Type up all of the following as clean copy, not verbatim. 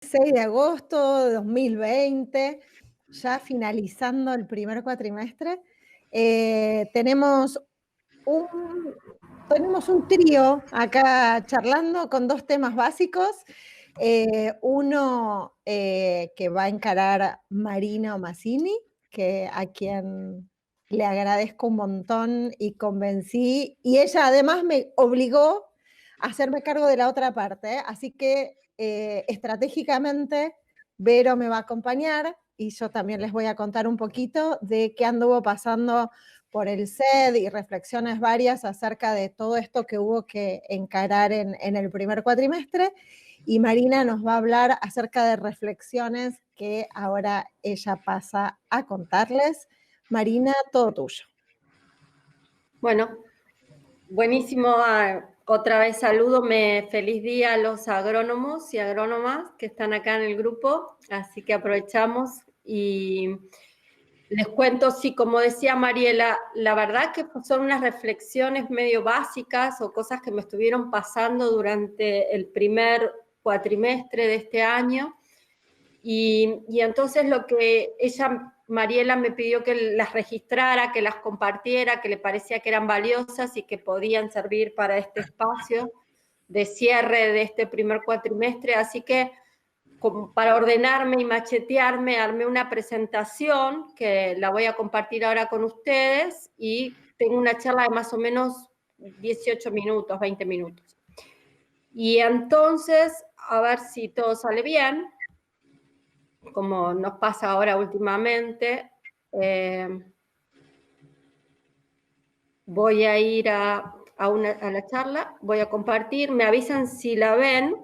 6 de agosto de 2020, ya finalizando el primer cuatrimestre. Tenemos un, tenemos un trío acá charlando con dos temas básicos. Uno que va a encarar Marina Mazzini, a quien le agradezco un montón y convencí, y ella además me obligó a hacerme cargo de la otra parte, así que estratégicamente Vero me va a acompañar y yo también les voy a contar un poquito de qué anduvo pasando por el SED y reflexiones varias acerca de todo esto que hubo que encarar en el primer cuatrimestre. Y Marina nos va a hablar acerca de reflexiones que ahora ella pasa a contarles. Marina, todo tuyo. Bueno, buenísimo. Otra vez saludo, feliz día a los agrónomos y agrónomas que están acá en el grupo, así que aprovechamos y les cuento, sí, como decía Mariela, la verdad que son unas reflexiones medio básicas o cosas que me estuvieron pasando durante el primer cuatrimestre de este año. Y entonces lo que Mariela me pidió que las registrara, que las compartiera, que le parecía que eran valiosas y que podían servir para este espacio de cierre de este primer cuatrimestre. Así que como para ordenarme y machetearme, armé una presentación que la voy a compartir ahora con ustedes y tengo una charla de más o menos 18 minutos, 20 minutos. Y entonces, a ver si todo sale bien, como nos pasa ahora últimamente. Voy a ir a la charla, voy a compartir, me avisan si la ven.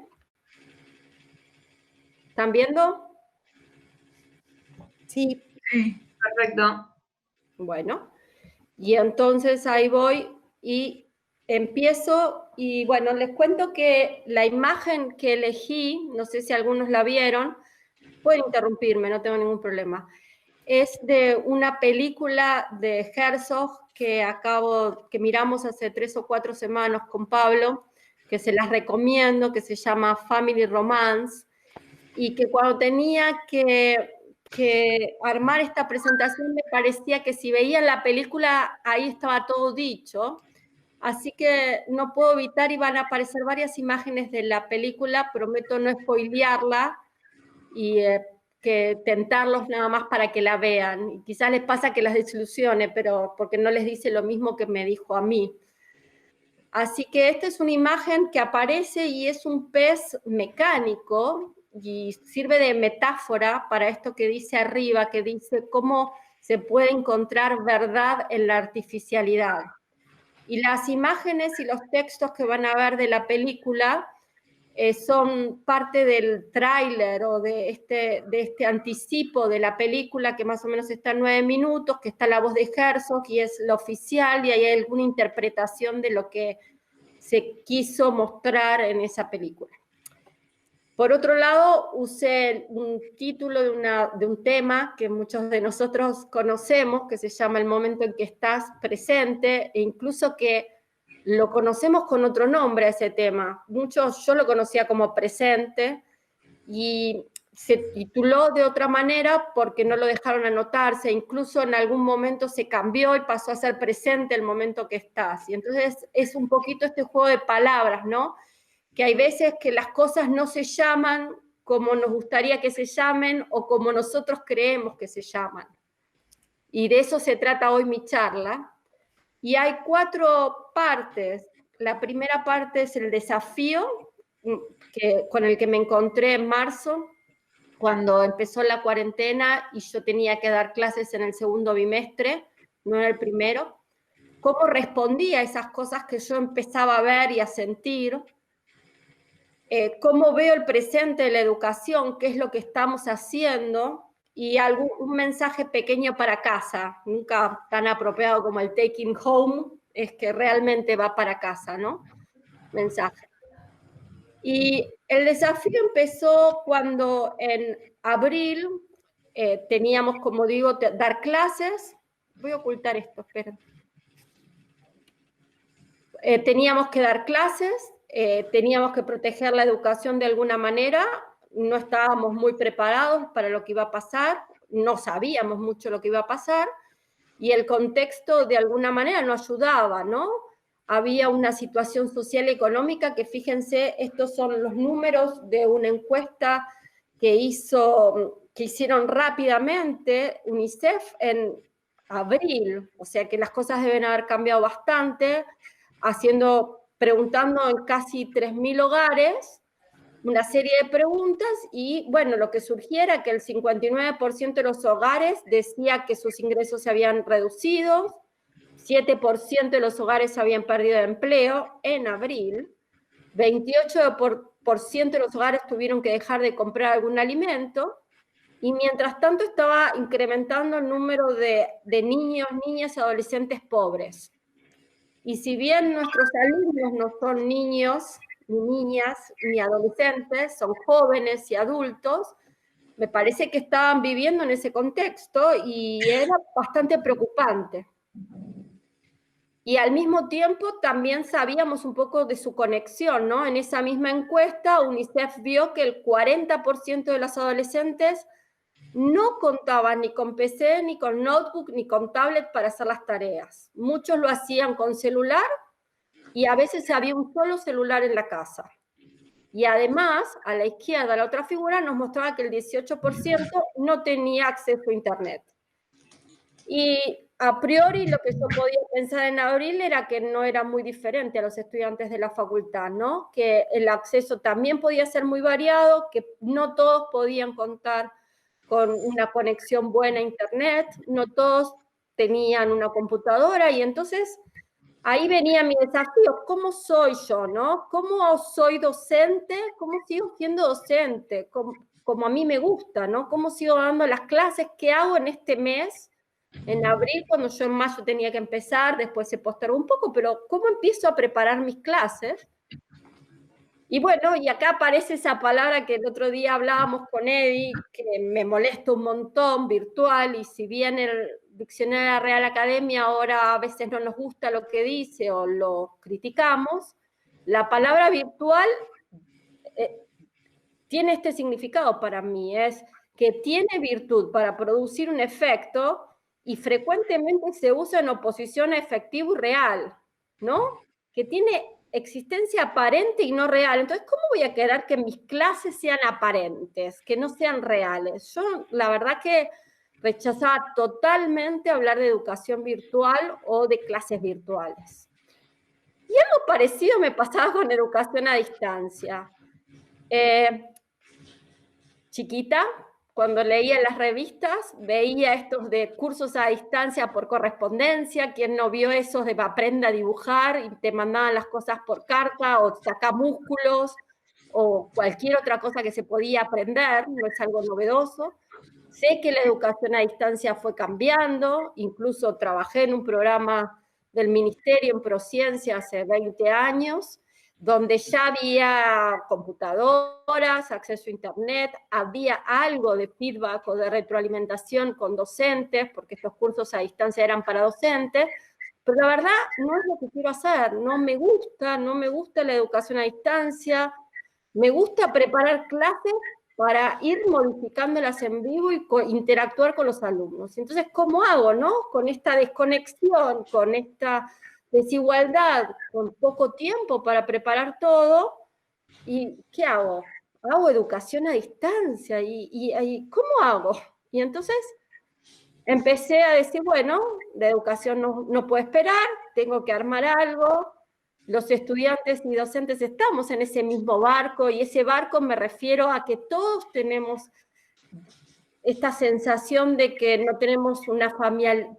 ¿Están viendo? Sí. Sí, perfecto. Bueno, y entonces ahí voy y empiezo. Y bueno, les cuento que la imagen que elegí, no sé si algunos la vieron, pueden interrumpirme, no tengo ningún problema. Es de una película de Herzog que miramos hace 3 o 4 semanas con Pablo, que se las recomiendo, que se llama Family Romance, y que cuando tenía que armar esta presentación me parecía que si veían la película ahí estaba todo dicho, así que no puedo evitar y van a aparecer varias imágenes de la película, prometo no spoilearla y que tentarlos nada más para que la vean. Y quizás les pasa que las desilusione, pero porque no les dice lo mismo que me dijo a mí. Así que esta es una imagen que aparece y es un pez mecánico y sirve de metáfora para esto que dice arriba, que dice cómo se puede encontrar verdad en la artificialidad. Y las imágenes y los textos que van a ver de la película son parte del tráiler o de este anticipo de la película que más o menos está en 9 minutos, que está la voz de Herzog y es la oficial y hay alguna interpretación de lo que se quiso mostrar en esa película. Por otro lado, usé un título de un tema que muchos de nosotros conocemos, que se llama El momento en que estás presente, e incluso que lo conocemos con otro nombre a ese tema. Yo lo conocía como presente y se tituló de otra manera porque no lo dejaron anotarse, incluso en algún momento se cambió y pasó a ser presente el momento que estás. Y entonces es un poquito este juego de palabras, ¿no? Que hay veces que las cosas no se llaman como nos gustaría que se llamen o como nosotros creemos que se llaman. Y de eso se trata hoy mi charla. Y hay 4 partes. La primera parte es el desafío con el que me encontré en marzo, cuando empezó la cuarentena y yo tenía que dar clases en el segundo bimestre, no en el primero. Cómo respondía a esas cosas que yo empezaba a ver y a sentir. Cómo veo el presente de la educación, qué es lo que estamos haciendo, y un mensaje pequeño para casa, nunca tan apropiado como el taking home, es que realmente va para casa, ¿no? Mensaje. Y el desafío empezó cuando en abril teníamos, como digo, dar clases. Voy a ocultar esto, esperen. Teníamos que dar clases, teníamos que proteger la educación de alguna manera, no estábamos muy preparados para lo que iba a pasar, no sabíamos mucho lo que iba a pasar, y el contexto de alguna manera no ayudaba, ¿no? Había una situación social y económica que, fíjense, estos son los números de una encuesta que hicieron rápidamente UNICEF en abril, o sea que las cosas deben haber cambiado bastante, preguntando en casi 3.000 hogares, una serie de preguntas, y bueno, lo que surgiera que el 59% de los hogares decía que sus ingresos se habían reducido, 7% de los hogares habían perdido empleo en abril, 28% de los hogares tuvieron que dejar de comprar algún alimento, y mientras tanto estaba incrementando el número de niños, niñas y adolescentes pobres. Y si bien nuestros alumnos no son niños, ni niñas, ni adolescentes, son jóvenes y adultos, me parece que estaban viviendo en ese contexto y era bastante preocupante. Y al mismo tiempo también sabíamos un poco de su conexión, ¿no? En esa misma encuesta, UNICEF vio que el 40% de los adolescentes no contaban ni con PC, ni con notebook, ni con tablet para hacer las tareas. Muchos lo hacían con celular y a veces había un solo celular en la casa. Y además, a la izquierda, la otra figura nos mostraba que el 18% no tenía acceso a Internet. Y a priori lo que yo podía pensar en abril era que no era muy diferente a los estudiantes de la facultad, ¿no? Que el acceso también podía ser muy variado, que no todos podían contar con una conexión buena a Internet, no todos tenían una computadora, y entonces ahí venía mi desafío: ¿cómo soy yo, no? ¿Cómo soy docente? ¿Cómo sigo siendo docente? Como a mí me gusta, ¿no? ¿Cómo sigo dando las clases? ¿Qué hago en este mes? En abril, cuando yo en mayo tenía que empezar, después se postergó un poco, pero ¿cómo empiezo a preparar mis clases? Y bueno, y acá aparece esa palabra que el otro día hablábamos con Eddie, que me molesta un montón, virtual, y si bien el diccionario de la Real Academia ahora a veces no nos gusta lo que dice o lo criticamos, la palabra virtual tiene este significado para mí, es que tiene virtud para producir un efecto y frecuentemente se usa en oposición a efectivo y real, ¿no? Que tiene existencia aparente y no real. Entonces, ¿cómo voy a querer que mis clases sean aparentes, que no sean reales? Yo, la verdad que rechazaba totalmente hablar de educación virtual o de clases virtuales. Y algo parecido me pasaba con educación a distancia. Chiquita, cuando leía las revistas, veía estos de cursos a distancia por correspondencia. ¿Quién no vio esos de aprenda a dibujar y te mandaban las cosas por carta, o saca músculos, o cualquier otra cosa que se podía aprender? No es algo novedoso. Sé que la educación a distancia fue cambiando, incluso trabajé en un programa del Ministerio en Prociencia hace 20 años, donde ya había computadoras, acceso a Internet, había algo de feedback o de retroalimentación con docentes, porque estos cursos a distancia eran para docentes, pero la verdad no es lo que quiero hacer, no me gusta la educación a distancia, me gusta preparar clases para ir modificándolas en vivo y interactuar con los alumnos. Entonces, ¿cómo hago, no? Con esta desconexión, con esta desigualdad, con poco tiempo para preparar todo, ¿y qué hago? Hago educación a distancia, ¿y cómo hago? Y entonces empecé a decir, bueno, la educación no puede esperar, tengo que armar algo. Los estudiantes y docentes estamos en ese mismo barco, y ese barco me refiero a que todos tenemos esta sensación de que no tenemos una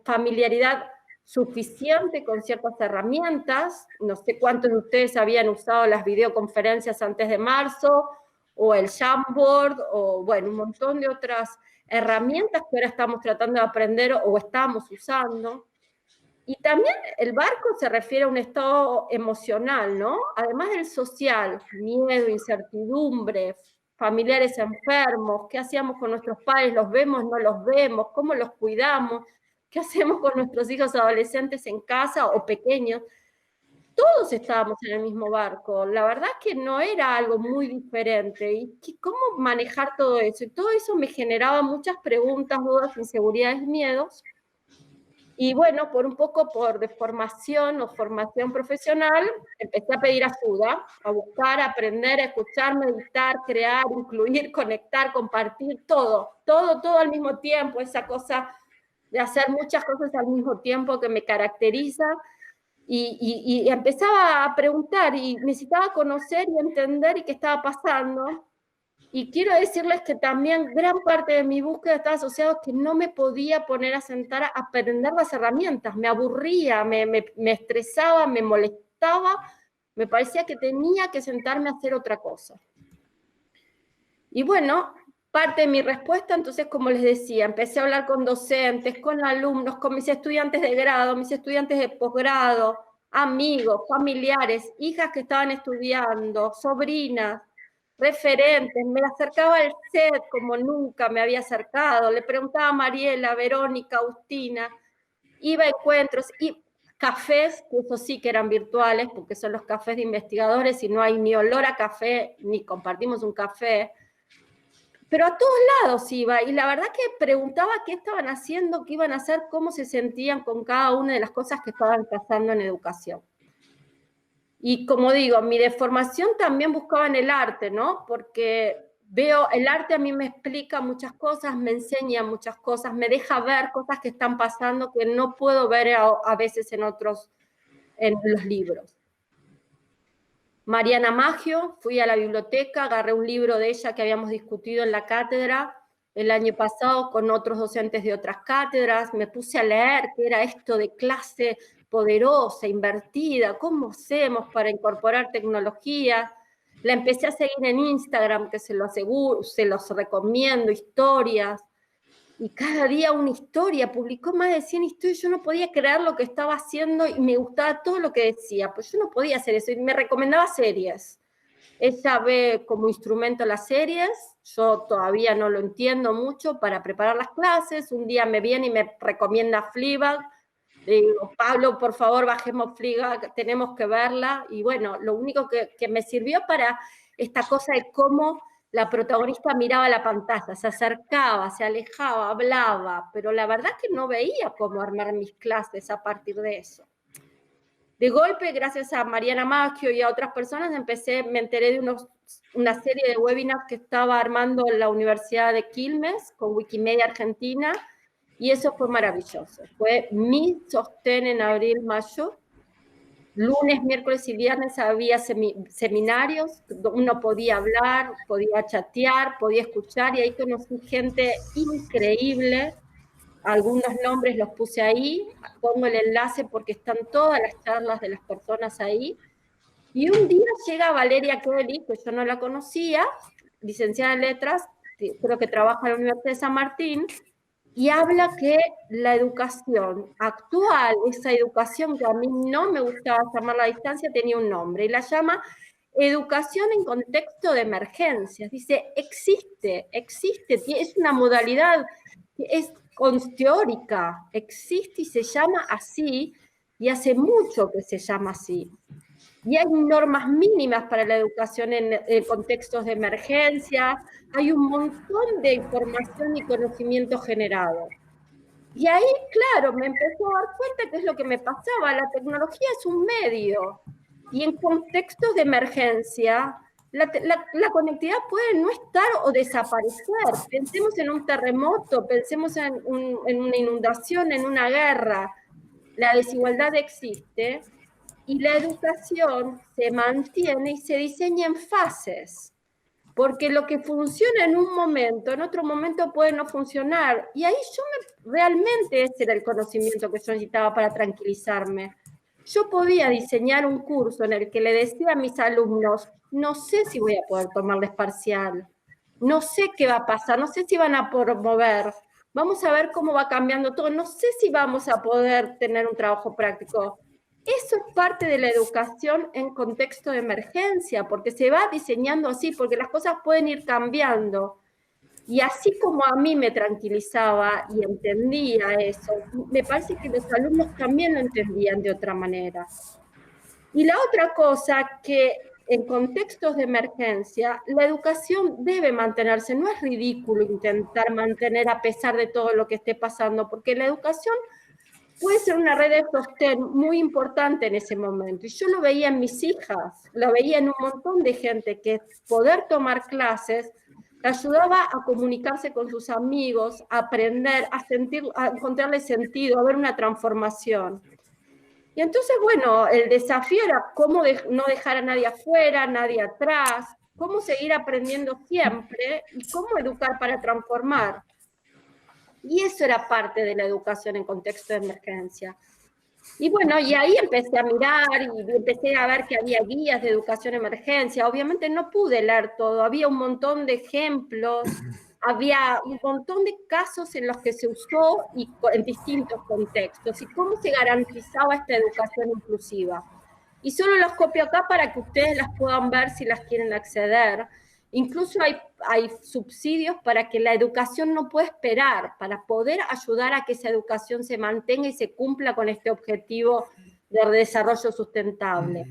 familiaridad suficiente con ciertas herramientas. No sé cuántos de ustedes habían usado las videoconferencias antes de marzo, o el Jamboard, o bueno, un montón de otras herramientas que ahora estamos tratando de aprender o estamos usando. Y también el barco se refiere a un estado emocional, ¿no? Además del social, miedo, incertidumbre, familiares enfermos, ¿qué hacíamos con nuestros padres? ¿Los vemos, no los vemos? ¿Cómo los cuidamos? ¿Qué hacemos con nuestros hijos adolescentes en casa o pequeños? todos estábamos en el mismo barco. La verdad que no era algo muy diferente. ¿Y cómo manejar todo eso? Y todo eso me generaba muchas preguntas, dudas, inseguridades, miedos. Y bueno, por deformación o formación profesional, empecé a pedir ayuda, a buscar, a aprender, a escuchar, meditar, crear, incluir, conectar, compartir, todo al mismo tiempo, esa cosa de hacer muchas cosas al mismo tiempo que me caracteriza. Y empezaba a preguntar y necesitaba conocer y entender y qué estaba pasando. Y quiero decirles que también gran parte de mi búsqueda estaba asociada a que no me podía poner a sentar a aprender las herramientas. Me aburría, me estresaba, me molestaba. Me parecía que tenía que sentarme a hacer otra cosa. Y bueno, parte de mi respuesta, entonces, como les decía, empecé a hablar con docentes, con alumnos, con mis estudiantes de grado, mis estudiantes de posgrado, amigos, familiares, hijas que estaban estudiando, sobrinas, referentes. Me acercaba al set como nunca me había acercado. Le preguntaba a Mariela, Verónica, Agustina. Iba a encuentros y cafés, que eso sí que eran virtuales, porque son los cafés de investigadores y no hay ni olor a café, ni compartimos un café. Pero a todos lados iba, y la verdad que preguntaba qué estaban haciendo, qué iban a hacer, cómo se sentían con cada una de las cosas que estaban pasando en educación. Y como digo, mi deformación también buscaba en el arte, ¿no? Porque veo, el arte a mí me explica muchas cosas, me enseña muchas cosas, me deja ver cosas que están pasando que no puedo ver a veces en los libros. Mariana Maggio, fui a la biblioteca, agarré un libro de ella que habíamos discutido en la cátedra el año pasado con otros docentes de otras cátedras, me puse a leer qué era esto de clase poderosa, invertida, cómo hacemos para incorporar tecnología. La empecé a seguir en Instagram, que se los recomiendo, historias, y cada día una historia, publicó más de 100 historias, yo no podía creer lo que estaba haciendo y me gustaba todo lo que decía, pues yo no podía hacer eso, y me recomendaba series. Ella ve como instrumento las series, yo todavía no lo entiendo mucho para preparar las clases, un día me viene y me recomienda Fleabag, le digo, Pablo, por favor, bajemos Fleabag, tenemos que verla, y bueno, lo único que me sirvió para esta cosa de cómo la protagonista miraba la pantalla, se acercaba, se alejaba, hablaba, pero la verdad es que no veía cómo armar mis clases a partir de eso. De golpe, gracias a Mariana Maggio y a otras personas, me enteré de una serie de webinars que estaba armando la Universidad de Quilmes con Wikimedia Argentina, y eso fue maravilloso. Fue mi sostén en abril, mayo. Lunes, miércoles y viernes había seminarios, uno podía hablar, podía chatear, podía escuchar, y ahí conocí gente increíble. Algunos nombres los puse ahí, pongo el enlace porque están todas las charlas de las personas ahí. Y un día llega Valeria Kelly, que yo no la conocía, licenciada en letras, creo que trabaja en la Universidad de San Martín, y habla que la educación actual, esa educación que a mí no me gustaba llamarla a distancia, tenía un nombre, y la llama educación en contexto de emergencias. Dice, existe, es una modalidad, es teórica, existe y se llama así, y hace mucho que se llama así. Y hay normas mínimas para la educación en contextos de emergencia, hay un montón de información y conocimiento generado. Y ahí, claro, me empezó a dar cuenta que es lo que me pasaba, la tecnología es un medio, y en contextos de emergencia, la conectividad puede no estar o desaparecer. Pensemos en un terremoto, pensemos en una inundación, en una guerra. La desigualdad existe, y la educación se mantiene y se diseña en fases, porque lo que funciona en un momento, en otro momento puede no funcionar. Y ahí realmente ese era el conocimiento que yo necesitaba para tranquilizarme. Yo podía diseñar un curso en el que le decía a mis alumnos, no sé si voy a poder tomarles parcial, no sé qué va a pasar, no sé si van a promover, vamos a ver cómo va cambiando todo, no sé si vamos a poder tener un trabajo práctico. Eso es parte de la educación en contexto de emergencia, porque se va diseñando así, porque las cosas pueden ir cambiando. Y así como a mí me tranquilizaba y entendía eso, me parece que los alumnos también lo entendían de otra manera. Y la otra cosa que en contextos de emergencia, la educación debe mantenerse. No es ridículo intentar mantener a pesar de todo lo que esté pasando, porque la educación puede ser una red de sostén muy importante en ese momento. Y yo lo veía en mis hijas, lo veía en un montón de gente que poder tomar clases ayudaba a comunicarse con sus amigos, a aprender, a sentir, a encontrarle sentido, a ver una transformación. Y entonces, bueno, el desafío era cómo no dejar a nadie afuera, nadie atrás, cómo seguir aprendiendo siempre y cómo educar para transformar. Y eso era parte de la educación en contexto de emergencia. Y bueno, y ahí empecé a mirar y empecé a ver que había guías de educación en emergencia. Obviamente no pude leer todo, había un montón de ejemplos, había un montón de casos en los que se usó y en distintos contextos. Y cómo se garantizaba esta educación inclusiva. Y solo los copio acá para que ustedes las puedan ver si las quieren acceder. Incluso hay subsidios para que la educación no pueda esperar, para poder ayudar a que esa educación se mantenga y se cumpla con este objetivo de desarrollo sustentable.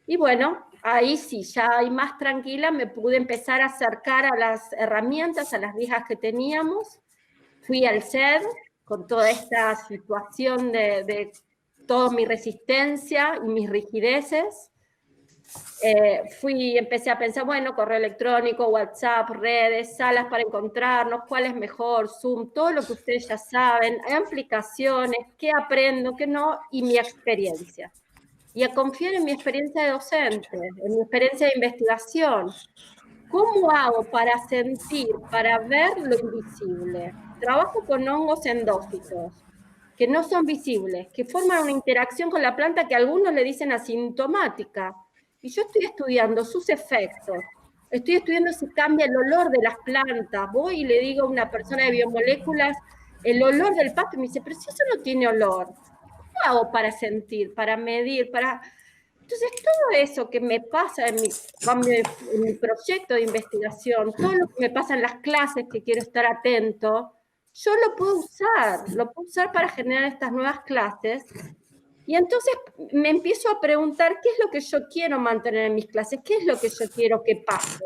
Y bueno, ahí sí, ya ahí más tranquila me pude empezar a acercar a las herramientas, a las viejas que teníamos. Fui al CED con toda esta situación de toda mi resistencia y mis rigideces. Empecé a pensar, bueno, correo electrónico, WhatsApp, redes, salas para encontrarnos, cuál es mejor, Zoom, todo lo que ustedes ya saben, hay aplicaciones, qué aprendo, qué no, y mi experiencia. Y a confiar en mi experiencia de docente, en mi experiencia de investigación. ¿Cómo hago para sentir, para ver lo invisible? Trabajo con hongos endófitos, que no son visibles, que forman una interacción con la planta que algunos le dicen asintomática. Y yo estoy estudiando sus efectos. Estoy estudiando si cambia el olor de las plantas. Voy y le digo a una persona de biomoléculas el olor del pasto y me dice, pero si eso no tiene olor, ¿cómo hago para sentir, para medir, para...? Entonces, todo eso que me pasa en mi proyecto de investigación, todo lo que me pasa en las clases que quiero estar atento, yo lo puedo usar para generar estas nuevas clases. Y entonces me empiezo a preguntar qué es lo que yo quiero mantener en mis clases, qué es lo que yo quiero que pase.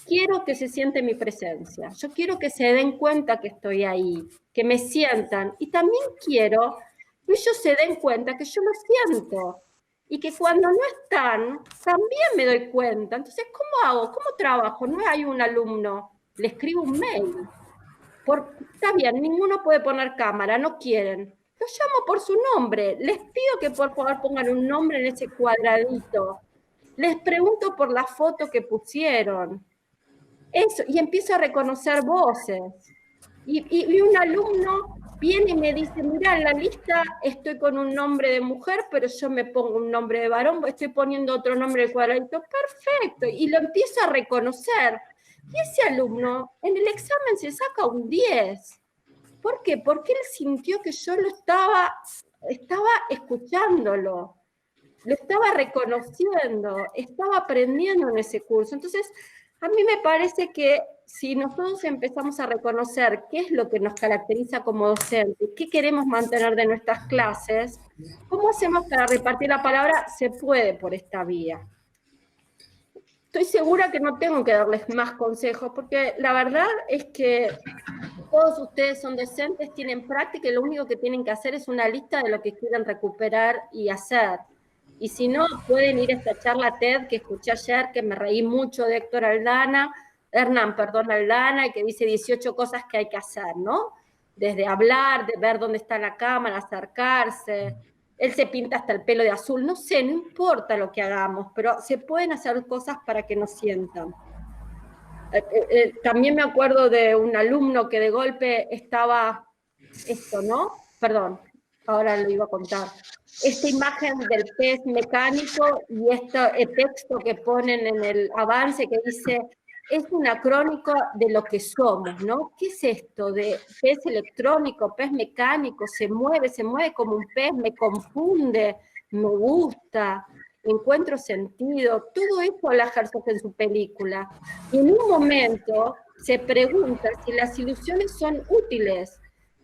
Quiero que se siente mi presencia, yo quiero que se den cuenta que estoy ahí, que me sientan, y también quiero que ellos se den cuenta que yo lo siento, y que cuando no están, también me doy cuenta. Entonces, ¿cómo hago? ¿Cómo trabajo? No hay un alumno, le escribo un mail. Está bien, ninguno puede poner cámara, no quieren. Los llamo por su nombre, les pido que por favor pongan un nombre en ese cuadradito. Les pregunto por la foto que pusieron. Eso, y empiezo a reconocer voces. Y un alumno viene y me dice, mira, en la lista estoy con un nombre de mujer, pero yo me pongo un nombre de varón, estoy poniendo otro nombre de cuadradito. Perfecto, y lo empiezo a reconocer. Y ese alumno en el examen se saca un 10. ¿Por qué? Porque él sintió que yo lo estaba escuchándolo, lo estaba reconociendo, estaba aprendiendo en ese curso. Entonces, a mí me parece que si nosotros empezamos a reconocer qué es lo que nos caracteriza como docentes, qué queremos mantener de nuestras clases, ¿cómo hacemos para repartir la palabra? Se puede por esta vía. Estoy segura que no tengo que darles más consejos, porque la verdad es que todos ustedes son docentes, tienen práctica y lo único que tienen que hacer es una lista de lo que quieren recuperar y hacer. Y si no, pueden ir a esta charla TED que escuché ayer, que me reí mucho de Hernán Aldana, que dice 18 cosas que hay que hacer, ¿no? Desde hablar, de ver dónde está la cámara, acercarse. Él se pinta hasta el pelo de azul, no sé, no importa lo que hagamos, pero se pueden hacer cosas para que nos sientan. También me acuerdo de un alumno que de golpe estaba, esto, ¿no? Perdón, ahora lo iba a contar. Esta imagen del pez mecánico y este texto que ponen en el avance que dice, es una crónica de lo que somos, ¿no? ¿Qué es esto de pez electrónico, pez mecánico? Se mueve como un pez, me confunde, me gusta, encuentro sentido. Todo eso habla Herzog en su película. Y en un momento se pregunta si las ilusiones son útiles.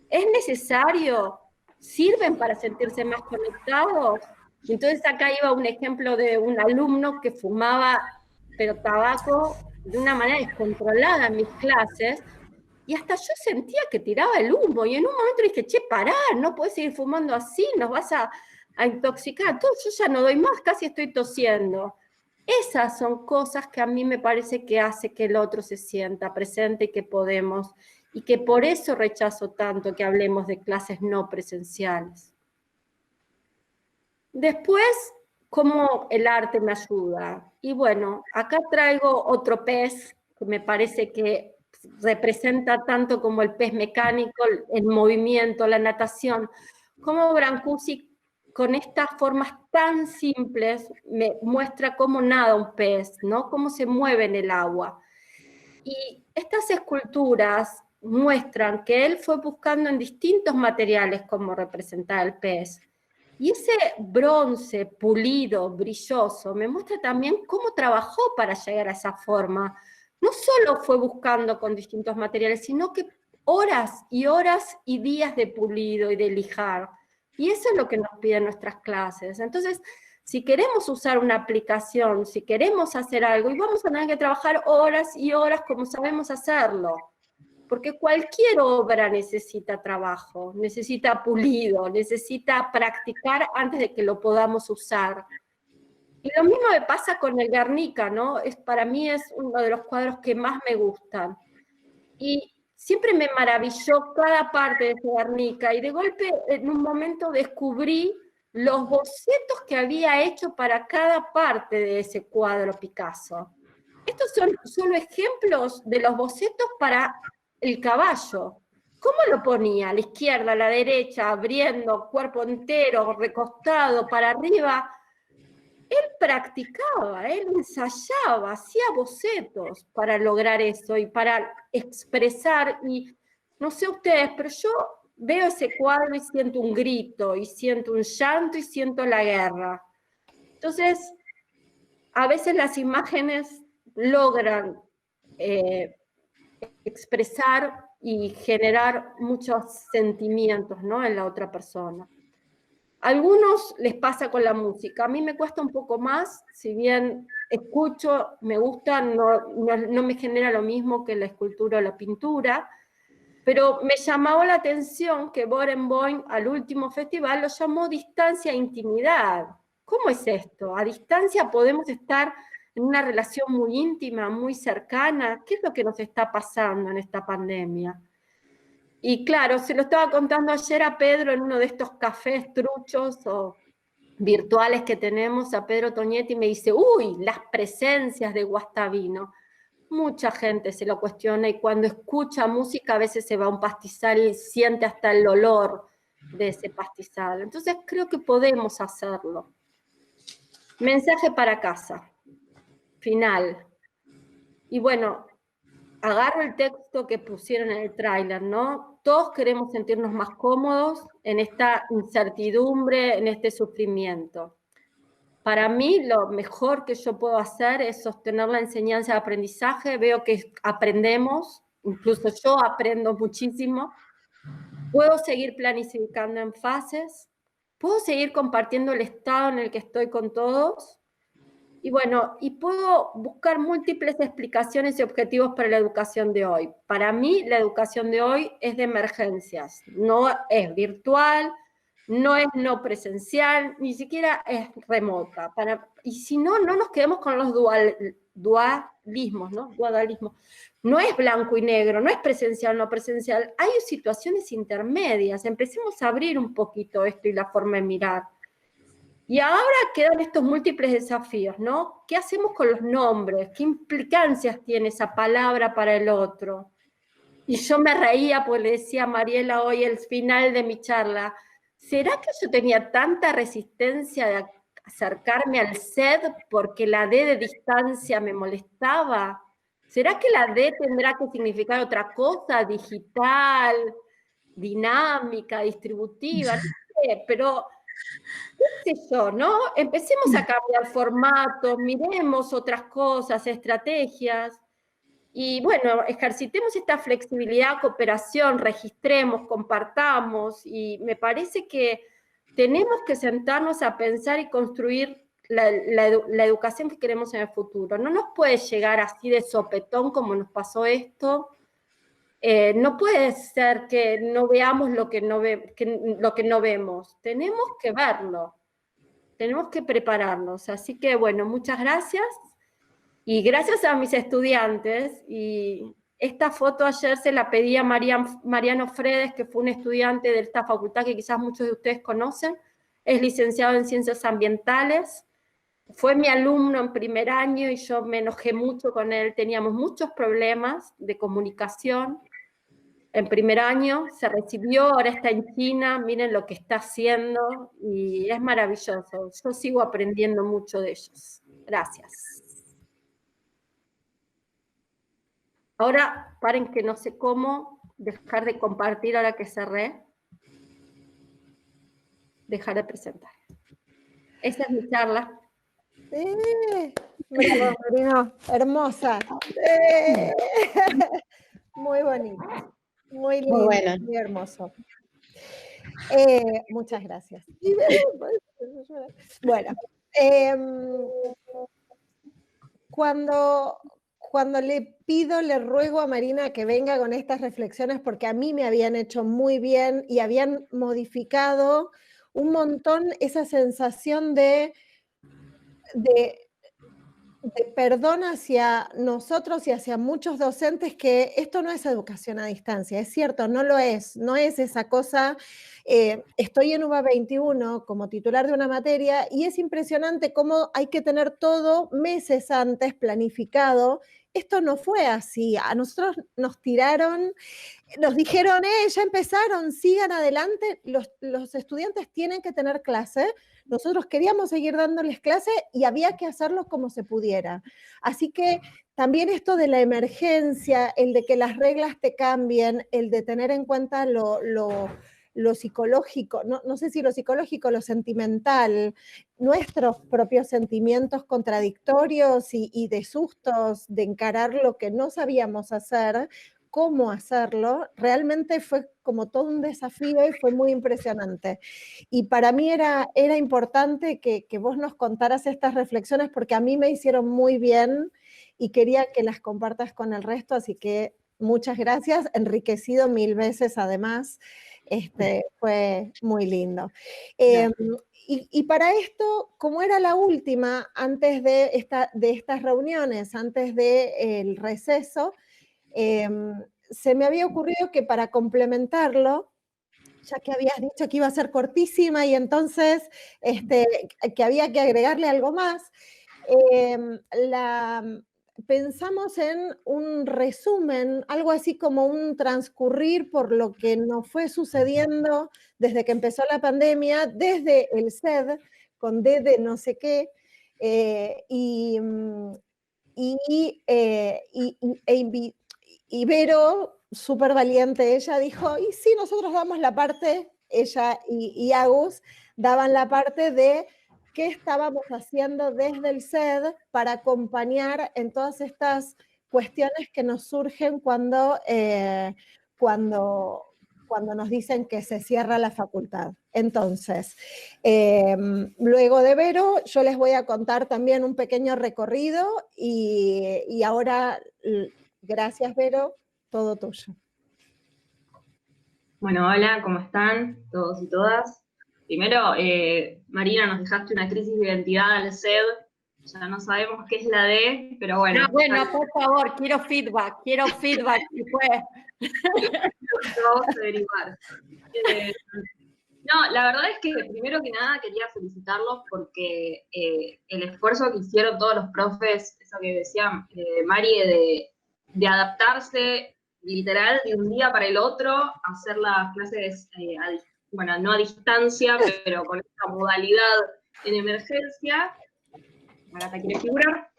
¿Es necesario? ¿Sirven para sentirse más conectados? Y entonces acá iba un ejemplo de un alumno que fumaba, pero tabaco de una manera descontrolada en mis clases, y hasta yo sentía que tiraba el humo, y en un momento dije, che, pará, no puedes seguir fumando así, nos vas a intoxicar, todo, yo ya no doy más, casi estoy tosiendo. Esas son cosas que a mí me parece que hace que el otro se sienta presente y que podemos, y que por eso rechazo tanto que hablemos de clases no presenciales. Después, cómo el arte me ayuda. Y bueno, acá traigo otro pez que me parece que representa tanto como el pez mecánico, el movimiento, la natación, como Brancusi con estas formas tan simples me muestra cómo nada un pez, ¿no? Cómo se mueve en el agua. Y estas esculturas muestran que él fue buscando en distintos materiales cómo representar al pez. Y ese bronce pulido, brilloso, me muestra también cómo trabajó para llegar a esa forma. No solo fue buscando con distintos materiales, sino que horas y horas y días de pulido y de lijar. Y eso es lo que nos piden nuestras clases. Entonces, si queremos usar una aplicación, si queremos hacer algo, y vamos a tener que trabajar horas y horas como sabemos hacerlo. Porque cualquier obra necesita trabajo, necesita pulido, necesita practicar antes de que lo podamos usar. Y lo mismo me pasa con el Guernica, ¿no? Para mí es uno de los cuadros que más me gustan. Y siempre me maravilló cada parte de ese Guernica, y de golpe en un momento descubrí los bocetos que había hecho para cada parte de ese cuadro Picasso. Estos son solo ejemplos de los bocetos para el caballo. ¿Cómo lo ponía? A la izquierda, a la derecha, abriendo, cuerpo entero, recostado, para arriba. Él practicaba, él ensayaba, hacía bocetos para lograr eso y para expresar. Y no sé ustedes, pero yo veo ese cuadro y siento un grito, y siento un llanto, y siento la guerra. Entonces, a veces las imágenes logran expresar y generar muchos sentimientos, ¿no?, en la otra persona. A algunos les pasa con la música, a mí me cuesta un poco más, si bien escucho, me gusta, no me genera lo mismo que la escultura o la pintura, pero me llamó la atención que Barenboim al último festival lo llamó distancia e intimidad. ¿Cómo es esto? ¿A distancia podemos estar en una relación muy íntima, muy cercana? ¿Qué es lo que nos está pasando en esta pandemia? Y claro, se lo estaba contando ayer a Pedro en uno de estos cafés truchos o virtuales que tenemos, a Pedro Tonietti, y me dice, uy, las presencias de Guastavino. Mucha gente se lo cuestiona, y cuando escucha música a veces se va a un pastizal y siente hasta el olor de ese pastizal. Entonces creo que podemos hacerlo. Mensaje para casa, final. Y bueno, agarro el texto que pusieron en el tráiler, ¿no? Todos queremos sentirnos más cómodos en esta incertidumbre, en este sufrimiento. Para mí, lo mejor que yo puedo hacer es sostener la enseñanza de aprendizaje. Veo que aprendemos, incluso yo aprendo muchísimo. Puedo seguir planificando en fases. Puedo seguir compartiendo el estado en el que estoy con todos. Y bueno, y puedo buscar múltiples explicaciones y objetivos para la educación de hoy. Para mí, la educación de hoy es de emergencias. No es virtual, no es no presencial, ni siquiera es remota. Y si no, no nos quedemos con los dualismos, ¿no? Dualismo. No es blanco y negro, no es presencial, no presencial. Hay situaciones intermedias. Empecemos a abrir un poquito esto y la forma de mirar. Y ahora quedan estos múltiples desafíos, ¿no? ¿Qué hacemos con los nombres? ¿Qué implicancias tiene esa palabra para el otro? Y yo me reía porque le decía a Mariela hoy el final de mi charla, ¿será que yo tenía tanta resistencia de acercarme al SED porque la D de distancia me molestaba? ¿Será que la D tendrá que significar otra cosa, digital, dinámica, distributiva? No sé, pero qué sé yo, ¿no? Empecemos a cambiar formatos, miremos otras cosas, estrategias, y bueno, ejercitemos esta flexibilidad, cooperación, registremos, compartamos, y me parece que tenemos que sentarnos a pensar y construir la educación que queremos en el futuro. No nos puede llegar así de sopetón como nos pasó esto. No puede ser que no veamos lo que no vemos. Tenemos que verlo. Tenemos que prepararnos. Así que, bueno, muchas gracias. Y gracias a mis estudiantes. Y esta foto ayer se la pedí a Mariano Fredes, que fue un estudiante de esta facultad que quizás muchos de ustedes conocen. Es licenciado en Ciencias Ambientales. Fue mi alumno en primer año y yo me enojé mucho con él. Teníamos muchos problemas de comunicación. En primer año se recibió, ahora está en China, miren lo que está haciendo y es maravilloso. Yo sigo aprendiendo mucho de ellos. Gracias. Ahora, paren que no sé cómo dejar de compartir ahora que cerré. Dejar de presentar. Esa es mi charla. Bravo, Marino, hermosa. Muy bonito, muy lindo, Muy buena. muy hermoso. Muchas gracias. Bueno, cuando le ruego a Marina que venga con estas reflexiones, porque a mí me habían hecho muy bien y habían modificado un montón esa sensación de perdón hacia nosotros y hacia muchos docentes, que esto no es educación a distancia, es cierto, no lo es, no es esa cosa. Estoy en UBA 21 como titular de una materia y es impresionante cómo hay que tener todo meses antes planificado. Esto no fue así, a nosotros nos tiraron, nos dijeron, ya empezaron, sigan adelante, los estudiantes tienen que tener clase. Nosotros queríamos seguir dándoles clase y había que hacerlo como se pudiera. Así que también esto de la emergencia, el de que las reglas te cambien, el de tener en cuenta lo psicológico, no sé si lo psicológico, lo sentimental, nuestros propios sentimientos contradictorios y de sustos, de encarar lo que no sabíamos hacer, cómo hacerlo, realmente fue como todo un desafío y fue muy impresionante. Y para mí era importante que vos nos contaras estas reflexiones porque a mí me hicieron muy bien y quería que las compartas con el resto, así que muchas gracias, enriquecido 1000 veces además, fue muy lindo. Y para esto, como era la última, antes de estas reuniones, antes del receso, se me había ocurrido que para complementarlo, ya que habías dicho que iba a ser cortísima y entonces que había que agregarle algo más, pensamos en un resumen, algo así como un transcurrir por lo que nos fue sucediendo desde que empezó la pandemia, desde el SED, con D de no sé qué, y Vero, súper valiente, ella dijo, y sí, nosotros damos la parte, ella y Agus daban la parte de qué estábamos haciendo desde el SED para acompañar en todas estas cuestiones que nos surgen cuando nos dicen que se cierra la facultad. Entonces, luego de Vero, yo les voy a contar también un pequeño recorrido y ahora, gracias Vero, todo tuyo. Bueno, hola, ¿cómo están todos y todas? Primero, Marina, nos dejaste una crisis de identidad al SED. Ya no sabemos qué es la D, pero bueno. No, bueno, por favor, quiero feedback, después. Lo vamos a derivar. No, la verdad es que primero que nada quería felicitarlos porque el esfuerzo que hicieron todos los profes, eso que decía Mari, de adaptarse literal de un día para el otro, hacer las clases, bueno, no a distancia, pero con esta modalidad en emergencia, Marata quiere figurar,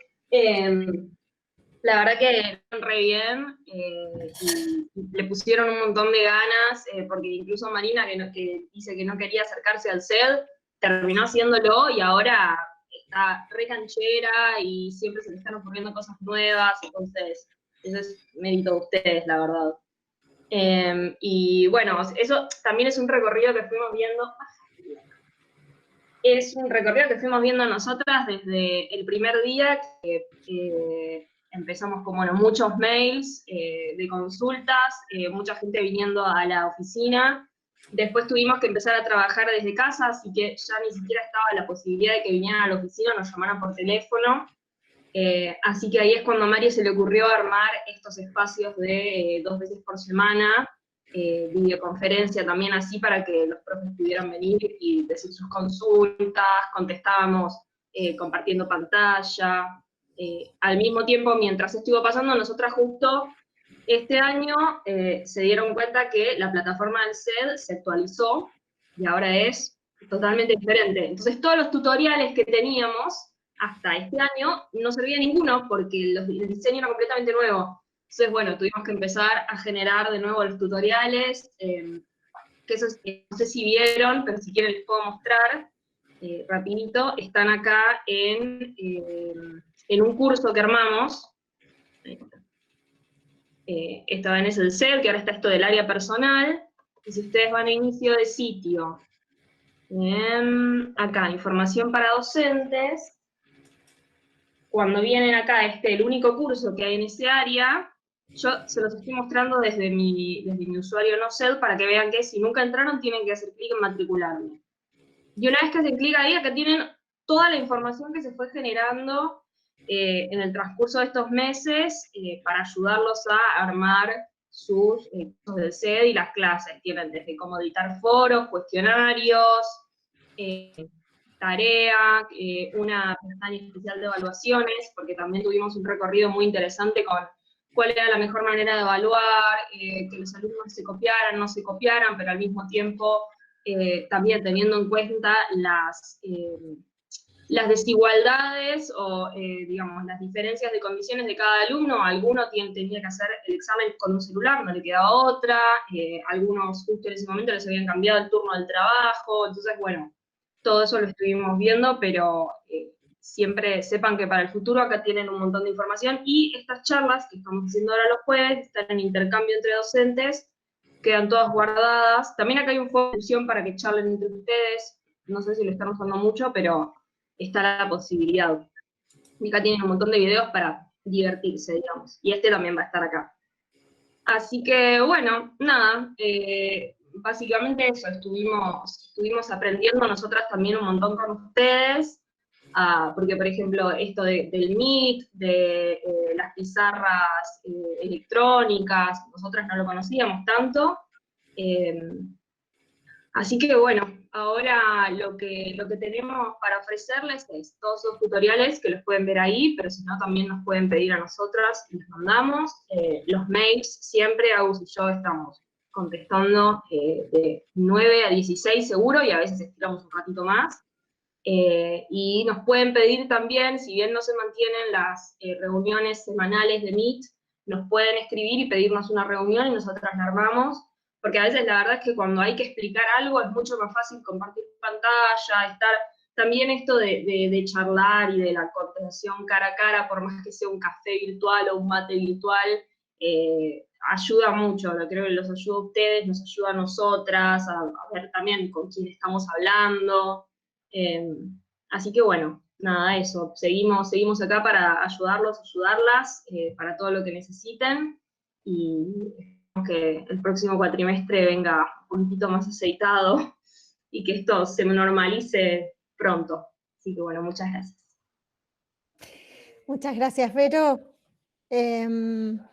la verdad que re bien, y le pusieron un montón de ganas, porque incluso Marina, que dice que no quería acercarse al SED, terminó haciéndolo y ahora está re canchera y siempre se le están ocurriendo cosas nuevas, entonces eso es mérito de ustedes, la verdad. Y bueno, eso también es un recorrido que fuimos viendo. es un recorrido que fuimos viendo nosotras desde el primer día, que empezamos con muchos mails de consultas, mucha gente viniendo a la oficina. Después tuvimos que empezar a trabajar desde casa, así que ya ni siquiera estaba la posibilidad de que vinieran a la oficina, nos llamaran por teléfono. Así que ahí es cuando a Mari se le ocurrió armar estos espacios de 2 veces por semana, videoconferencia también así para que los profes pudieran venir y decir sus consultas, contestábamos compartiendo pantalla. Al mismo tiempo, mientras estuvo pasando, nosotras justo este año se dieron cuenta que la plataforma del SED se actualizó y ahora es totalmente diferente. Entonces todos los tutoriales que teníamos hasta este año no servía ninguno porque el diseño era completamente nuevo. Entonces, bueno, tuvimos que empezar a generar de nuevo los tutoriales, que eso no sé si vieron, pero si quieren les puedo mostrar rapidito. Están acá en un curso que armamos. Esta vez es el SED, que ahora está esto del área personal. Y si ustedes van a inicio de sitio, acá, información para docentes, cuando vienen acá, el único curso que hay en ese área, yo se los estoy mostrando desde mi usuario no SED para que vean que si nunca entraron tienen que hacer clic en matricularme. Y una vez que hacen clic ahí, acá tienen toda la información que se fue generando en el transcurso de estos meses para ayudarlos a armar sus cursos del SED y las clases. Tienen desde cómo editar foros, cuestionarios, tarea, una pestaña especial de evaluaciones, porque también tuvimos un recorrido muy interesante con cuál era la mejor manera de evaluar, que los alumnos se copiaran, no se copiaran, pero al mismo tiempo también teniendo en cuenta las desigualdades o, digamos, las diferencias de condiciones de cada alumno. Alguno tenía que hacer el examen con un celular, no le quedaba otra, algunos justo en ese momento les habían cambiado el turno del trabajo, entonces, bueno, todo eso lo estuvimos viendo, pero siempre sepan que para el futuro acá tienen un montón de información, y estas charlas que estamos haciendo ahora los jueves, están en intercambio entre docentes, quedan todas guardadas. También acá hay un foro de discusión para que charlen entre ustedes, no sé si lo están usando mucho, pero está la posibilidad. Y acá tienen un montón de videos para divertirse, digamos, y también va a estar acá. Así que, bueno, nada, básicamente eso, estuvimos aprendiendo nosotras también un montón con ustedes, porque, por ejemplo, esto del Meet, de las pizarras electrónicas, nosotras no lo conocíamos tanto, así que, bueno, ahora lo que tenemos para ofrecerles es todos esos tutoriales que los pueden ver ahí, pero si no también nos pueden pedir a nosotras y les mandamos. Los mails siempre Agus y yo estamos contestando de 9 a 16 seguro, y a veces estiramos un ratito más. Y nos pueden pedir también, si bien no se mantienen las reuniones semanales de Meet, nos pueden escribir y pedirnos una reunión y nosotras la armamos, porque a veces la verdad es que cuando hay que explicar algo es mucho más fácil compartir pantalla, estar también esto de charlar y de la conversación cara a cara, por más que sea un café virtual o un mate virtual, ayuda mucho. Creo que los ayuda a ustedes, nos ayuda a nosotras, a ver también con quién estamos hablando. Así que bueno, nada, eso, seguimos acá para ayudarlos, ayudarlas, para todo lo que necesiten, y esperamos que el próximo cuatrimestre venga un poquito más aceitado y que esto se normalice pronto. Así que bueno, muchas gracias. Muchas gracias, Vero.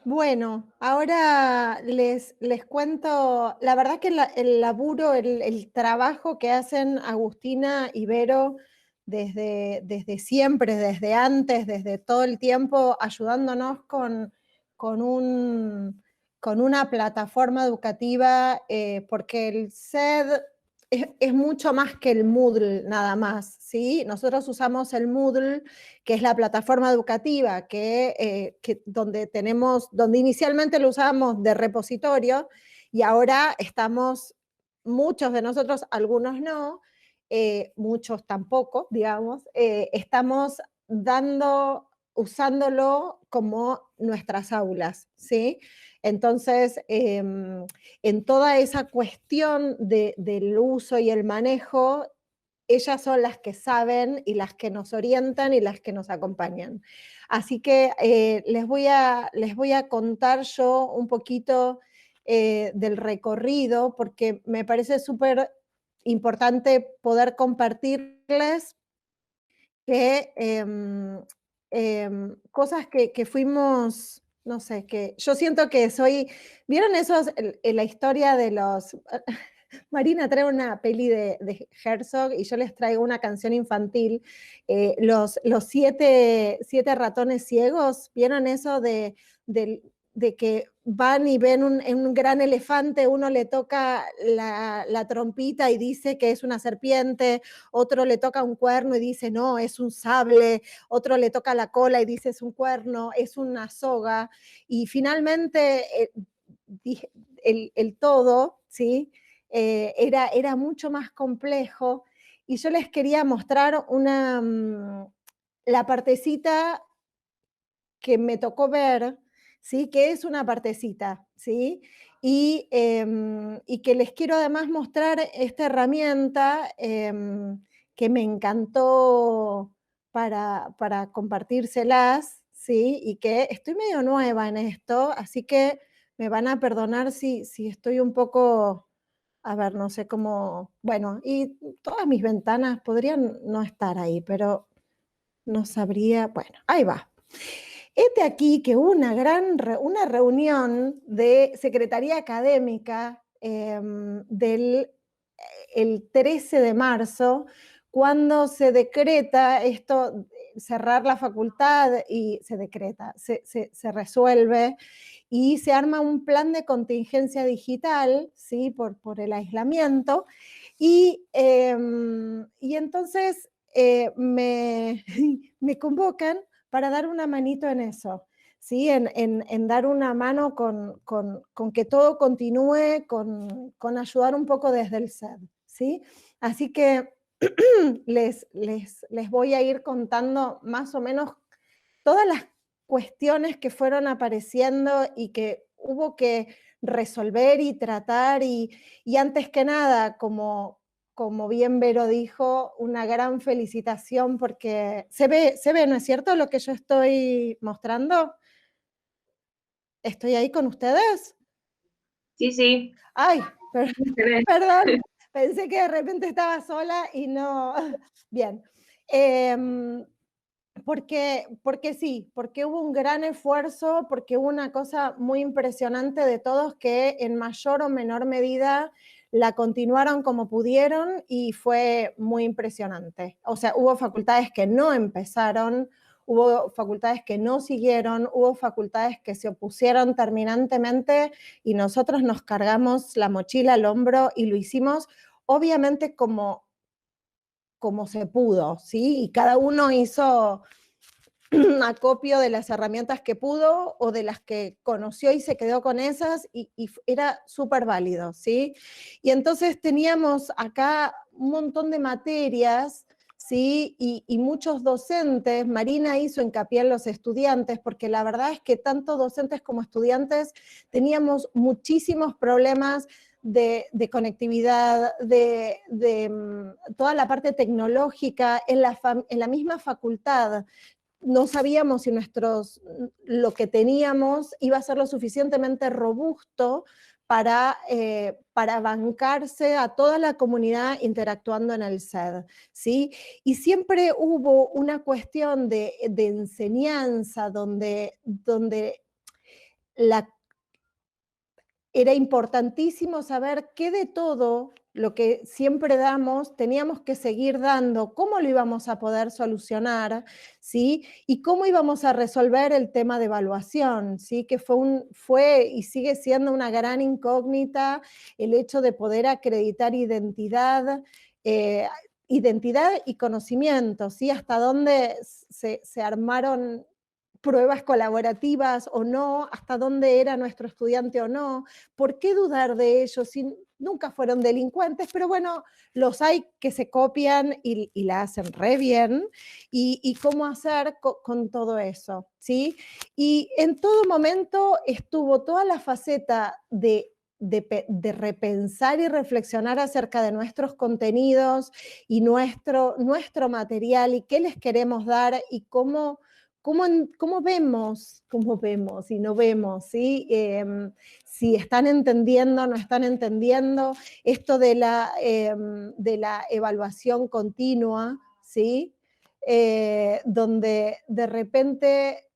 Bueno, ahora les cuento, la verdad que el laburo, el trabajo que hacen Agustina y Vero desde siempre, desde antes, desde todo el tiempo, ayudándonos con una plataforma educativa, porque el SED es mucho más que el Moodle nada más, ¿sí? Nosotros usamos el Moodle, que es la plataforma educativa donde inicialmente lo usábamos de repositorio, y ahora muchos de nosotros, algunos no, muchos tampoco, digamos, estamos usándolo como nuestras aulas, ¿sí? Entonces, en toda esa cuestión del uso y el manejo, ellas son las que saben y las que nos orientan y las que nos acompañan. Así que les voy a contar yo un poquito del recorrido, porque me parece súper importante poder compartirles que cosas que fuimos, no sé, que yo siento que soy, ¿vieron esos, la historia de los... Marina trae una peli de Herzog y yo les traigo una canción infantil, los 7 ratones ciegos, ¿vieron eso de que van y ven un gran elefante, uno le toca la trompita y dice que es una serpiente, otro le toca un cuerno y dice no, es un sable, otro le toca la cola y dice es un cuerno, es una soga, y finalmente el todo, ¿sí? Era mucho más complejo, y yo les quería mostrar la partecita que me tocó ver, ¿sí? Que es una partecita, ¿sí? Y que les quiero además mostrar esta herramienta que me encantó para compartírselas, ¿sí? Y que estoy medio nueva en esto, así que me van a perdonar si estoy un poco, a ver, no sé cómo, bueno, y todas mis ventanas podrían no estar ahí, pero no sabría, bueno, ahí va. Este aquí que hubo una reunión de Secretaría Académica el 13 de marzo, cuando se decreta esto, cerrar la facultad, y se decreta, se resuelve, y se arma un plan de contingencia digital, ¿sí? por el aislamiento, y entonces me convocan para dar una manito en eso, ¿sí? En dar una mano con que todo continúe, con ayudar un poco desde el SED, ¿sí? Así que les voy a ir contando más o menos todas las cuestiones que fueron apareciendo y que hubo que resolver y tratar, y antes que nada, como bien Vero dijo, una gran felicitación, porque se ve, ¿no es cierto lo que yo estoy mostrando? ¿Estoy ahí con ustedes? Sí, sí. Ay, perdón, pensé que de repente estaba sola y no. Bien. Porque sí, porque hubo un gran esfuerzo, porque hubo una cosa muy impresionante de todos que en mayor o menor medida la continuaron como pudieron, y fue muy impresionante. O sea, hubo facultades que no empezaron, hubo facultades que no siguieron, hubo facultades que se opusieron terminantemente, y nosotros nos cargamos la mochila al hombro y lo hicimos, obviamente, como se pudo, ¿sí? Y cada uno hizo acopio de las herramientas que pudo o de las que conoció y se quedó con esas, y era súper válido, ¿sí? Y entonces teníamos acá un montón de materias, ¿sí? Y muchos docentes. Marina hizo hincapié en los estudiantes, porque la verdad es que tanto docentes como estudiantes teníamos muchísimos problemas de conectividad, de toda la parte tecnológica en la misma facultad. No sabíamos si lo que teníamos iba a ser lo suficientemente robusto para bancarse a toda la comunidad interactuando en el SED, ¿sí? Y siempre hubo una cuestión de enseñanza donde era importantísimo saber qué de todo lo que siempre damos teníamos que seguir dando, cómo lo íbamos a poder solucionar, ¿sí? Y cómo íbamos a resolver el tema de evaluación, ¿sí? Que fue y sigue siendo una gran incógnita el hecho de poder acreditar identidad y conocimiento, ¿sí? Hasta dónde se armaron pruebas colaborativas o no, hasta dónde era nuestro estudiante o no, por qué dudar de ellos si nunca fueron delincuentes, pero bueno, los hay que se copian y la hacen re bien, y cómo hacer con todo eso, ¿sí? Y en todo momento estuvo toda la faceta de de repensar y reflexionar acerca de nuestros contenidos y nuestro material y qué les queremos dar y cómo vemos y no vemos, ¿sí? Si están entendiendo, no están entendiendo, esto de la evaluación continua, ¿sí? Donde de repente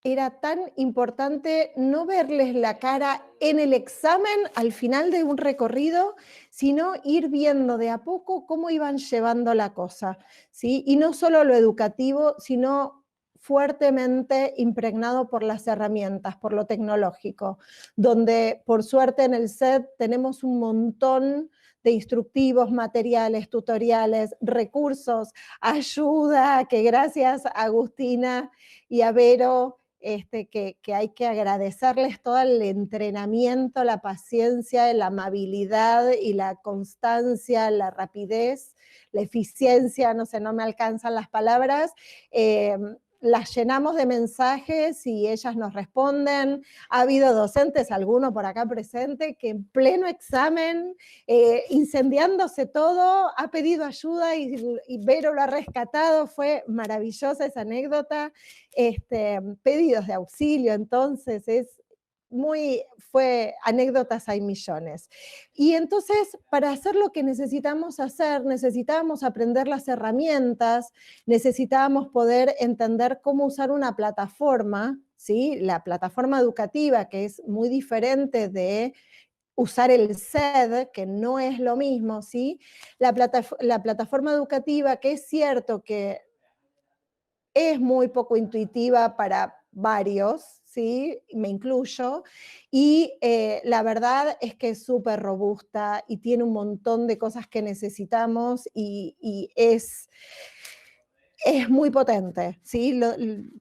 era tan importante no verles la cara en el examen al final de un recorrido, sino ir viendo de a poco cómo iban llevando la cosa, ¿sí? Y no solo lo educativo, sino fuertemente impregnado por las herramientas, por lo tecnológico, donde por suerte en el SET tenemos un montón de instructivos, materiales, tutoriales, recursos, ayuda, que gracias a Agustina y a Vero, que hay que agradecerles todo el entrenamiento, la paciencia, la amabilidad y la constancia, la rapidez, la eficiencia, no sé, no me alcanzan las palabras, las llenamos de mensajes y ellas nos responden. Ha habido docentes, alguno por acá presente, que en pleno examen, incendiándose todo, ha pedido ayuda y Vero lo ha rescatado. Fue maravillosa esa anécdota. Pedidos de auxilio, entonces fue anécdotas, hay millones. Y entonces, para hacer lo que necesitamos hacer, necesitábamos aprender las herramientas, necesitábamos poder entender cómo usar una plataforma, ¿sí? La plataforma educativa, que es muy diferente de usar el SED, que no es lo mismo, ¿sí? La plataforma educativa, que es cierto que es muy poco intuitiva para varios, ¿sí? Me incluyo, y la verdad es que es súper robusta y tiene un montón de cosas que necesitamos y es muy potente, ¿sí?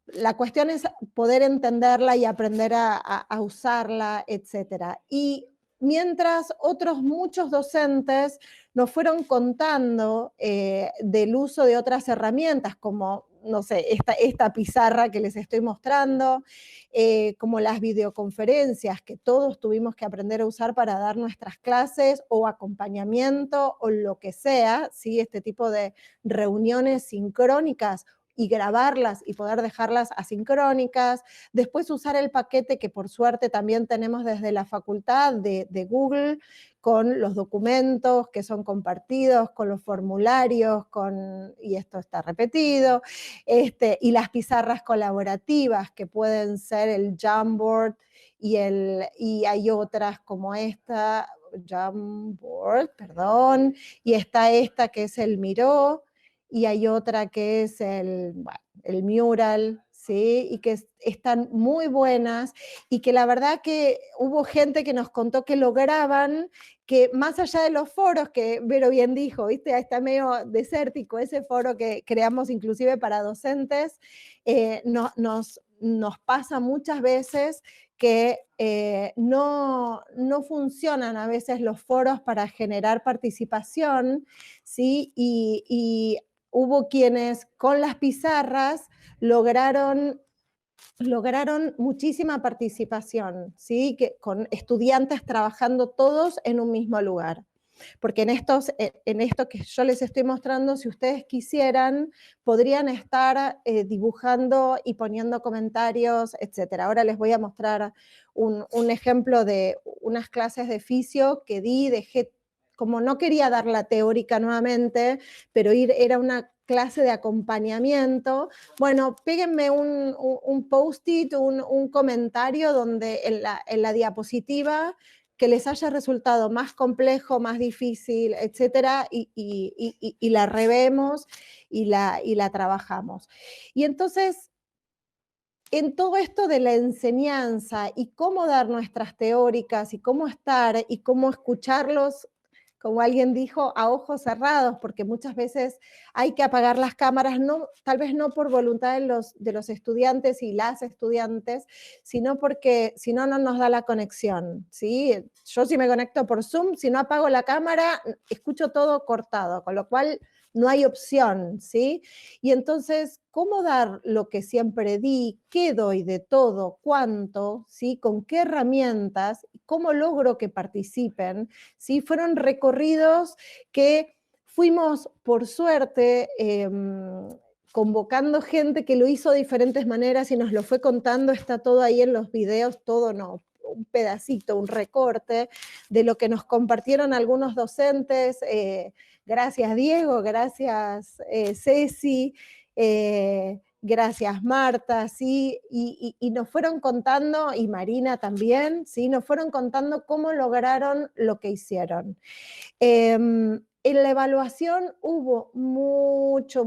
La cuestión es poder entenderla y aprender a usarla, etc. Y mientras muchos docentes nos fueron contando del uso de otras herramientas, como, no sé, esta pizarra que les estoy mostrando, como las videoconferencias que todos tuvimos que aprender a usar para dar nuestras clases o acompañamiento o lo que sea, ¿sí? Este tipo de reuniones sincrónicas y grabarlas y poder dejarlas asincrónicas. Después usar el paquete que por suerte también tenemos desde la facultad de Google, con los documentos que son compartidos, con los formularios, y esto está repetido, y las pizarras colaborativas que pueden ser el Jamboard y hay otras como esta, Jamboard, perdón, y está esta que es el Miro, y hay otra que es el Mural, ¿sí? Y que están muy buenas y que la verdad que hubo gente que nos contó que lograban que más allá de los foros, que Vero bien dijo, ¿viste? Está medio desértico ese foro que creamos inclusive para docentes, nos pasa muchas veces que no funcionan a veces los foros para generar participación, ¿sí? Y hubo quienes con las pizarras lograron muchísima participación, ¿sí? Con estudiantes trabajando todos en un mismo lugar. Porque en esto que yo les estoy mostrando, si ustedes quisieran, podrían estar dibujando y poniendo comentarios, etc. Ahora les voy a mostrar un ejemplo de unas clases de fisio que dejé, como no quería dar la teórica nuevamente, pero era una clase de acompañamiento. Bueno, péguenme un post-it, un comentario donde en la diapositiva que les haya resultado más complejo, más difícil, etcétera, y la revemos y la trabajamos. Y entonces, en todo esto de la enseñanza y cómo dar nuestras teóricas y cómo estar y cómo escucharlos, como alguien dijo, a ojos cerrados, porque muchas veces hay que apagar las cámaras, tal vez no por voluntad de los estudiantes y las estudiantes, sino porque si no, no nos da la conexión, ¿sí? Yo si me conecto por Zoom, si no apago la cámara, escucho todo cortado, con lo cual no hay opción, ¿sí? Y entonces, ¿cómo dar lo que siempre di? ¿Qué doy de todo? ¿Cuánto? ¿Sí? ¿Con qué herramientas? ¿Cómo logro que participen? ¿Sí? Fueron recorridos que fuimos, por suerte, convocando gente que lo hizo de diferentes maneras y nos lo fue contando, está todo ahí en los videos, todo no, un pedacito, un recorte de lo que nos compartieron algunos docentes. Gracias Diego, gracias Ceci, gracias Marta, ¿sí? Y nos fueron contando, y Marina también, ¿sí? Nos fueron contando cómo lograron lo que hicieron. En la evaluación hubo mucho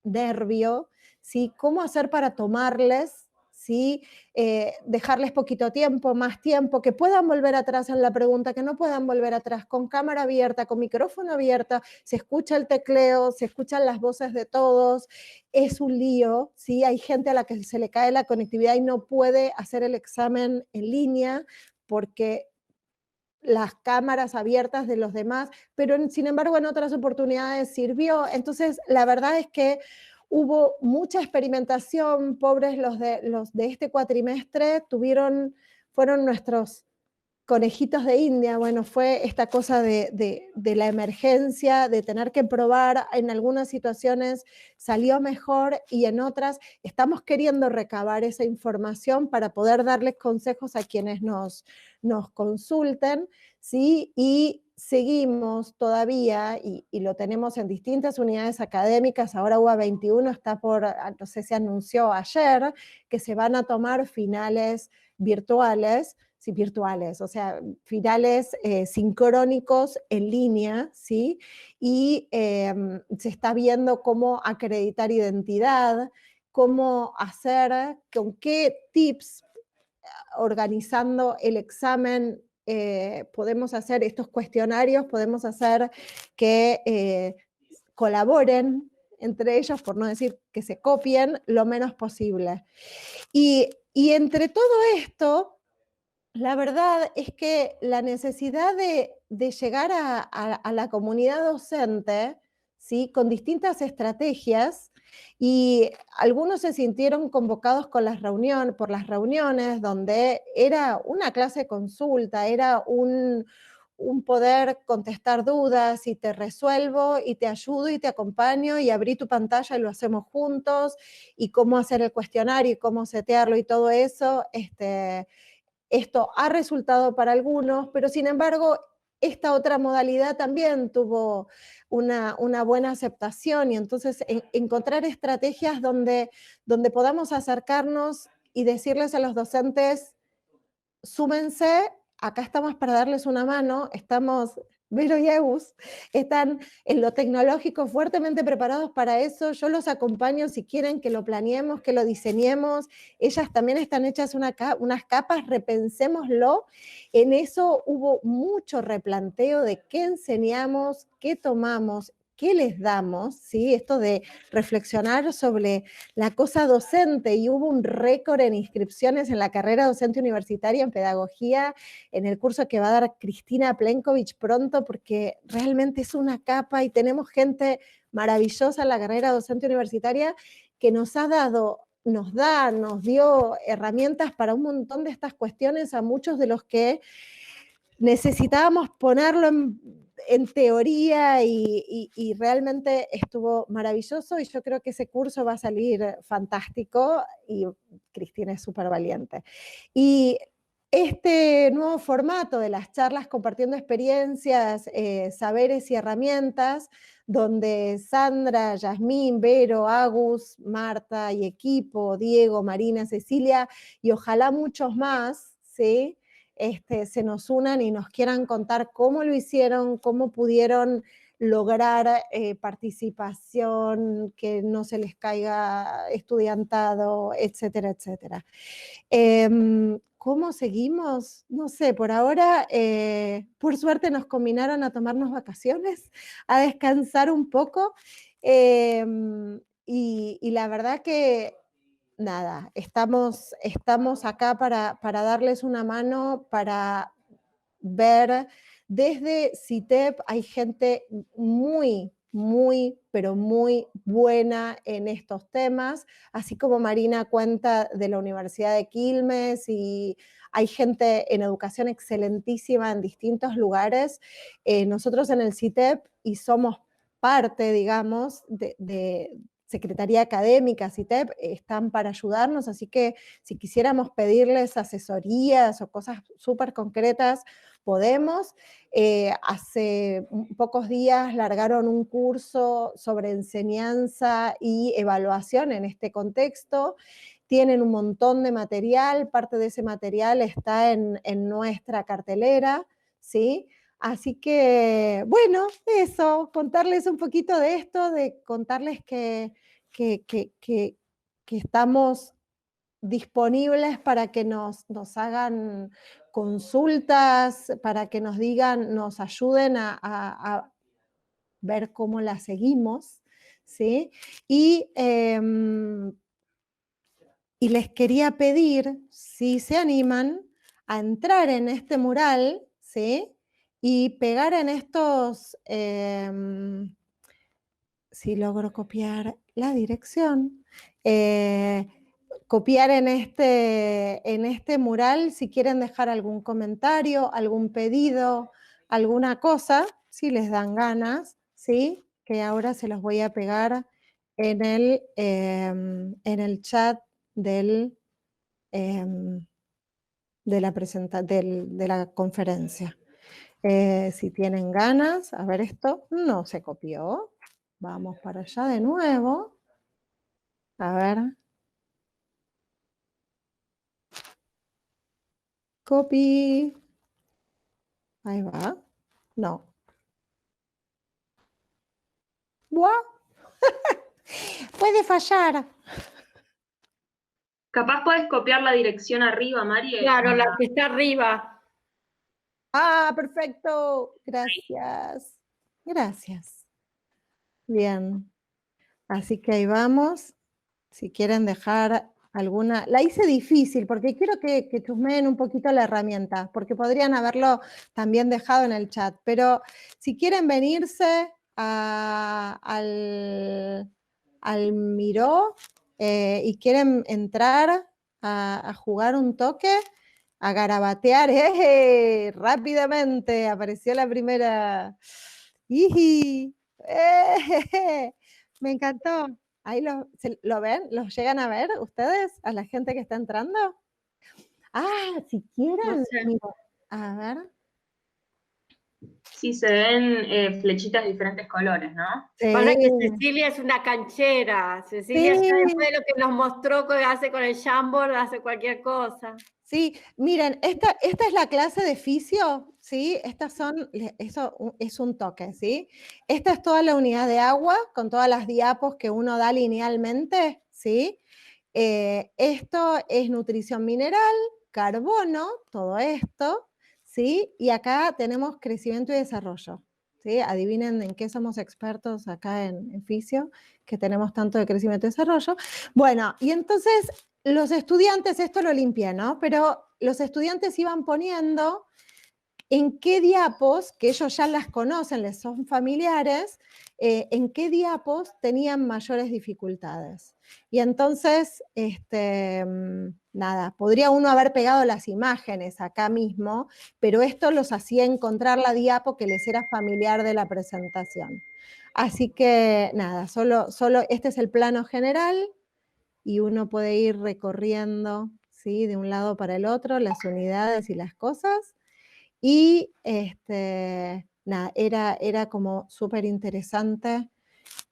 nervio, ¿sí? ¿Cómo hacer para tomarles? ¿Sí? Dejarles poquito tiempo, más tiempo, que puedan volver atrás en la pregunta, que no puedan volver atrás, con cámara abierta, con micrófono abierta, se escucha el tecleo, se escuchan las voces de todos, es un lío, ¿sí? Hay gente a la que se le cae la conectividad y no puede hacer el examen en línea porque las cámaras abiertas de los demás, pero sin embargo en otras oportunidades sirvió. Entonces, la verdad es que hubo mucha experimentación, pobres los de este cuatrimestre, fueron nuestros conejitos de India. Bueno, fue esta cosa de la emergencia, de tener que probar, en algunas situaciones salió mejor y en otras estamos queriendo recabar esa información para poder darles consejos a quienes nos consulten, ¿sí? Y seguimos todavía, y lo tenemos en distintas unidades académicas, ahora UBA 21 está no sé si anunció ayer, que se van a tomar finales virtuales, sí, virtuales, o sea, finales sincrónicos en línea, ¿sí? Y se está viendo cómo acreditar identidad, cómo hacer, con qué tips, organizando el examen, podemos hacer estos cuestionarios, podemos hacer que colaboren entre ellos, por no decir que se copien lo menos posible. Y entre todo esto, la verdad es que la necesidad de llegar a la comunidad docente, ¿sí? Con distintas estrategias, y algunos se sintieron convocados por las reuniones, donde era una clase de consulta, era un poder contestar dudas, y te resuelvo, y te ayudo, y te acompaño, y abrí tu pantalla y lo hacemos juntos, y cómo hacer el cuestionario, y cómo setearlo, y todo eso, esto ha resultado para algunos, pero sin embargo, esta otra modalidad también tuvo una buena aceptación, y entonces encontrar estrategias donde podamos acercarnos y decirles a los docentes: súmense, acá estamos para darles una mano, Vero y Eus están en lo tecnológico fuertemente preparados para eso, yo los acompaño si quieren que lo planeemos, que lo diseñemos, ellas también están hechas unas capas, repensémoslo. En eso hubo mucho replanteo de qué enseñamos, qué tomamos, qué les damos, ¿sí? Esto de reflexionar sobre la cosa docente, y hubo un récord en inscripciones en la carrera docente universitaria en pedagogía, en el curso que va a dar Cristina Plenković pronto, porque realmente es una capa y tenemos gente maravillosa en la carrera docente universitaria que nos dio herramientas para un montón de estas cuestiones, a muchos de los que necesitábamos ponerlo en teoría, y realmente estuvo maravilloso, y yo creo que ese curso va a salir fantástico, y Cristina es súper valiente. Y este nuevo formato de las charlas compartiendo experiencias, saberes y herramientas, donde Sandra, Yasmín, Vero, Agus, Marta y equipo, Diego, Marina, Cecilia, y ojalá muchos más, ¿sí? Se nos unan y nos quieran contar cómo lo hicieron, cómo pudieron lograr participación, que no se les caiga estudiantado, etcétera, etcétera. ¿Cómo seguimos? No sé, por ahora, por suerte nos combinaron a tomarnos vacaciones, a descansar un poco, y la verdad que nada, estamos acá para darles una mano, para ver Desde CITEP hay gente muy, pero muy buena en estos temas, así como Marina cuenta de la Universidad de Quilmes, y hay gente en educación excelentísima en distintos lugares. Nosotros en el CITEP, y somos parte, digamos, de Secretaría Académica, CITEP, están para ayudarnos, así que si quisiéramos pedirles asesorías o cosas súper concretas, podemos. Hace pocos días largaron un curso sobre enseñanza y evaluación en este contexto. Tienen un montón de material, parte de ese material está en nuestra cartelera, ¿sí? Así que, bueno, eso, contarles un poquito de esto, de contarles que estamos disponibles para que nos hagan consultas, para que nos digan, nos ayuden a ver cómo la seguimos, ¿sí? Y les quería pedir si se animan a entrar en este mural, ¿sí? Y pegar en estos, si logro copiar la dirección, copiar en este mural, si quieren dejar algún comentario, algún pedido, alguna cosa, si les dan ganas, ¿sí? Que ahora se los voy a pegar en el chat de la conferencia. Si tienen ganas, a ver, esto no se copió. Vamos para allá de nuevo. A ver. Copy. Ahí va. No. ¡Buah! Puede fallar. Capaz podés copiar la dirección arriba, Mari. Claro, la que está arriba. Ah, perfecto. Gracias. Gracias. Bien. Así que ahí vamos. Si quieren dejar alguna... La hice difícil porque quiero que chusmeen un poquito la herramienta, porque podrían haberlo también dejado en el chat. Pero si quieren venirse al Miró y quieren entrar a jugar un toque, a garabatear, rápidamente apareció la primera. ¡Iji! Me encantó. Ahí lo ven, ¿los llegan a ver ustedes, a la gente que está entrando? Ah, si quieren, No sé. mira, a ver. Sí, se ven flechitas de diferentes colores, ¿no? Sí. Para que Cecilia es una canchera. Cecilia Sí. ya después de lo que nos mostró que hace con el Jamboard, hace cualquier cosa. Sí, miren, esta es la clase de fisio, ¿sí? Eso es un toque, ¿sí? Esta es toda la unidad de agua con todas las diapos que uno da linealmente, ¿sí? Esto es nutrición mineral, carbono, todo esto, ¿sí? Y acá tenemos crecimiento y desarrollo, ¿sí? Adivinen en qué somos expertos acá en fisio, que tenemos tanto de crecimiento y desarrollo. Bueno, y entonces los estudiantes, esto lo limpié, ¿no? Pero los estudiantes iban poniendo en qué diapos, que ellos ya las conocen, les son familiares, en qué diapos tenían mayores dificultades. Y entonces, nada, podría uno haber pegado las imágenes acá mismo, pero esto los hacía encontrar la diapo que les era familiar de la presentación. Así que, nada, solo este es el plano general, y uno puede ir recorriendo, ¿sí? De un lado para el otro, las unidades y las cosas. Y nada, era como súper interesante.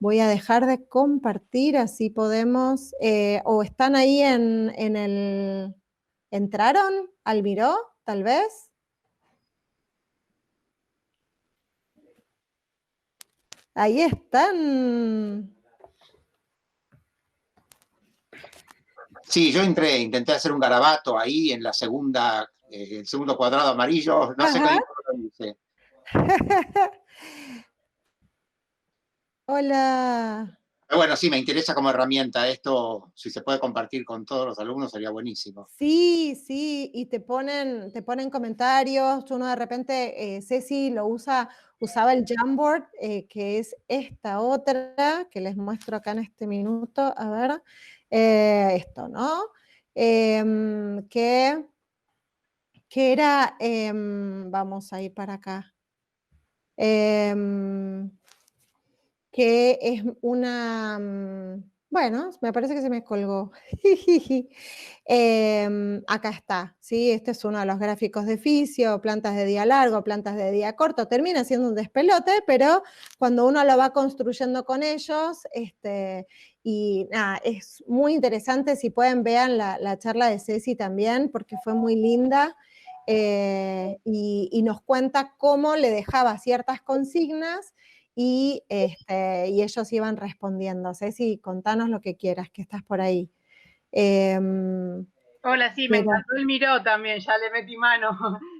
Voy a dejar de compartir, así podemos, o están ahí en el... ¿Entraron al Miró, tal vez? Ahí están. Sí, yo intenté hacer un garabato ahí en la segunda, el segundo cuadrado amarillo, no sé Ajá. cómo lo hice. Hola. Pero bueno, sí, me interesa como herramienta esto, si se puede compartir con todos los alumnos sería buenísimo. Sí, sí, y te ponen comentarios, uno de repente, Ceci usaba el Jamboard, que es esta otra, que les muestro acá en este minuto, a ver, esto, ¿no? Que era, vamos a ir para acá, que es una, bueno, me parece que se me colgó. Acá está, ¿sí? Este es uno de los gráficos de fisio, plantas de día largo, plantas de día corto, termina siendo un despelote, pero cuando uno lo va construyendo con ellos, y nada, es muy interesante, si pueden vean la charla de Ceci también, porque fue muy linda, y nos cuenta cómo le dejaba ciertas consignas, y ellos iban respondiendo. Ceci, contanos lo que quieras, que estás por ahí. Hola, sí, me encantó el Miro también, ya le metí mano.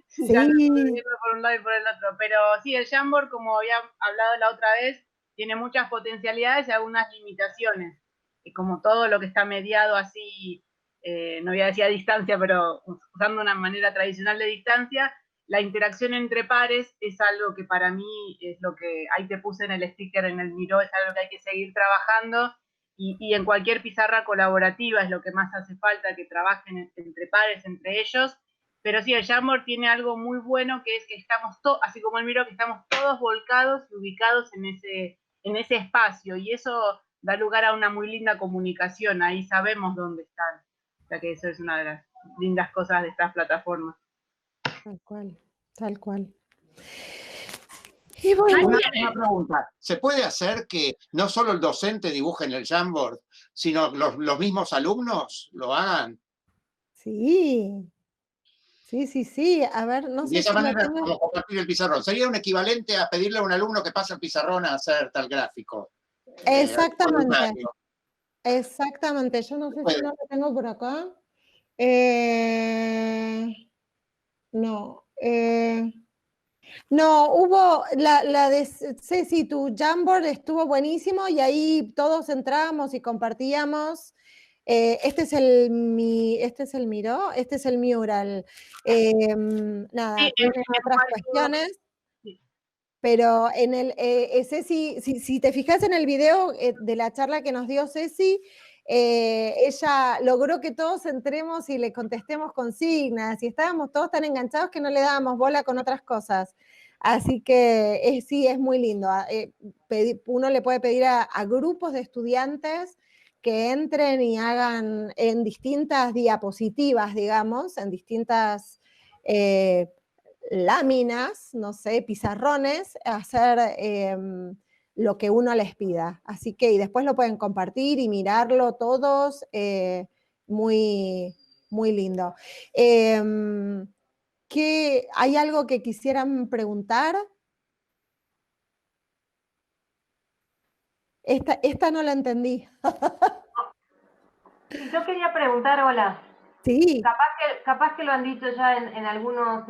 Sí. Ya lo estoy viendo por un lado y por el otro. Pero sí, el Jamboard, como había hablado la otra vez, tiene muchas potencialidades y algunas limitaciones. Y como todo lo que está mediado así, no voy a decir a distancia, pero usando una manera tradicional de distancia, la interacción entre pares es algo que para mí es lo que ahí te puse en el sticker en el Miro, es algo que hay que seguir trabajando. Y en cualquier pizarra colaborativa es lo que más hace falta, que trabajen entre pares, entre ellos. Pero sí, el Jamboard tiene algo muy bueno, que es que estamos todos, así como el Miro, que estamos todos volcados y ubicados en ese espacio. Y eso da lugar a una muy linda comunicación. Ahí sabemos dónde están. O sea que eso es una de las lindas cosas de estas plataformas. Tal cual, tal cual. Y bueno, Una pregunta, ¿se puede hacer que no solo el docente dibuje en el Jamboard, sino los mismos alumnos lo hagan? sí, sí, sí, sí. A ver, no De sé esa si lo manera, tengo. como compartir el pizarrón. Sería un equivalente a pedirle a un alumno que pase el pizarrón a hacer tal gráfico. Exactamente, Voluntario. exactamente. Yo no sé si Puede. no lo tengo por acá. No. No, hubo la de Ceci, tu Jamboard estuvo buenísimo y ahí todos entramos y compartíamos. Este es el Miro, este es el Mural. Nada, Sí, tienen otras cuestiones, sí. pero en Ceci, si te fijas en el video de la charla que nos dio Ceci, ella logró que todos entremos y le contestemos consignas, y estábamos todos tan enganchados que no le dábamos bola con otras cosas. Así que sí, es muy lindo. Uno le puede pedir a grupos de estudiantes que entren y hagan en distintas diapositivas, digamos, en distintas láminas, no sé, pizarrones, hacer lo que uno les pida. Así que, y después lo pueden compartir y mirarlo todos, muy, muy lindo. ¿Hay algo que quisieran preguntar? Esta no la entendí. Yo quería preguntar, hola. Sí. Capaz que lo han dicho ya en algunos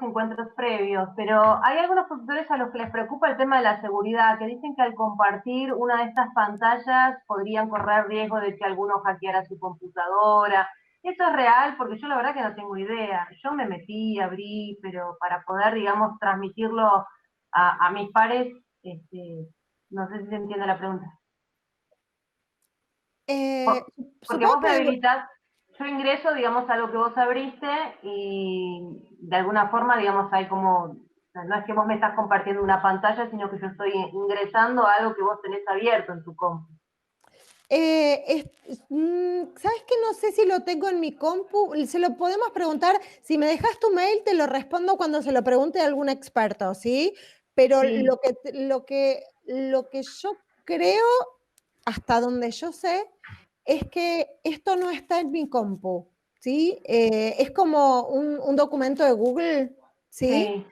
encuentros previos, pero hay algunos profesores a los que les preocupa el tema de la seguridad, que dicen que al compartir una de estas pantallas podrían correr riesgo de que alguno hackeara su computadora. ¿Esto es real? Porque yo la verdad que no tengo idea. Yo me metí, abrí, pero para poder, digamos, transmitirlo a mis pares, no sé si se entiende la pregunta. Porque vos me habilitás, yo ingreso, digamos, a lo que vos abriste y de alguna forma, digamos, hay como, no es que vos me estás compartiendo una pantalla, sino que yo estoy ingresando a algo que vos tenés abierto en tu compu. ¿Sabes qué? No sé si lo tengo en mi compu, se lo podemos preguntar, si me dejas tu mail te lo respondo cuando se lo pregunte a algún experto, ¿sí? Pero sí. lo que yo creo, hasta donde yo sé, es que esto no está en mi compu, ¿sí? Es como un documento de Google, ¿sí?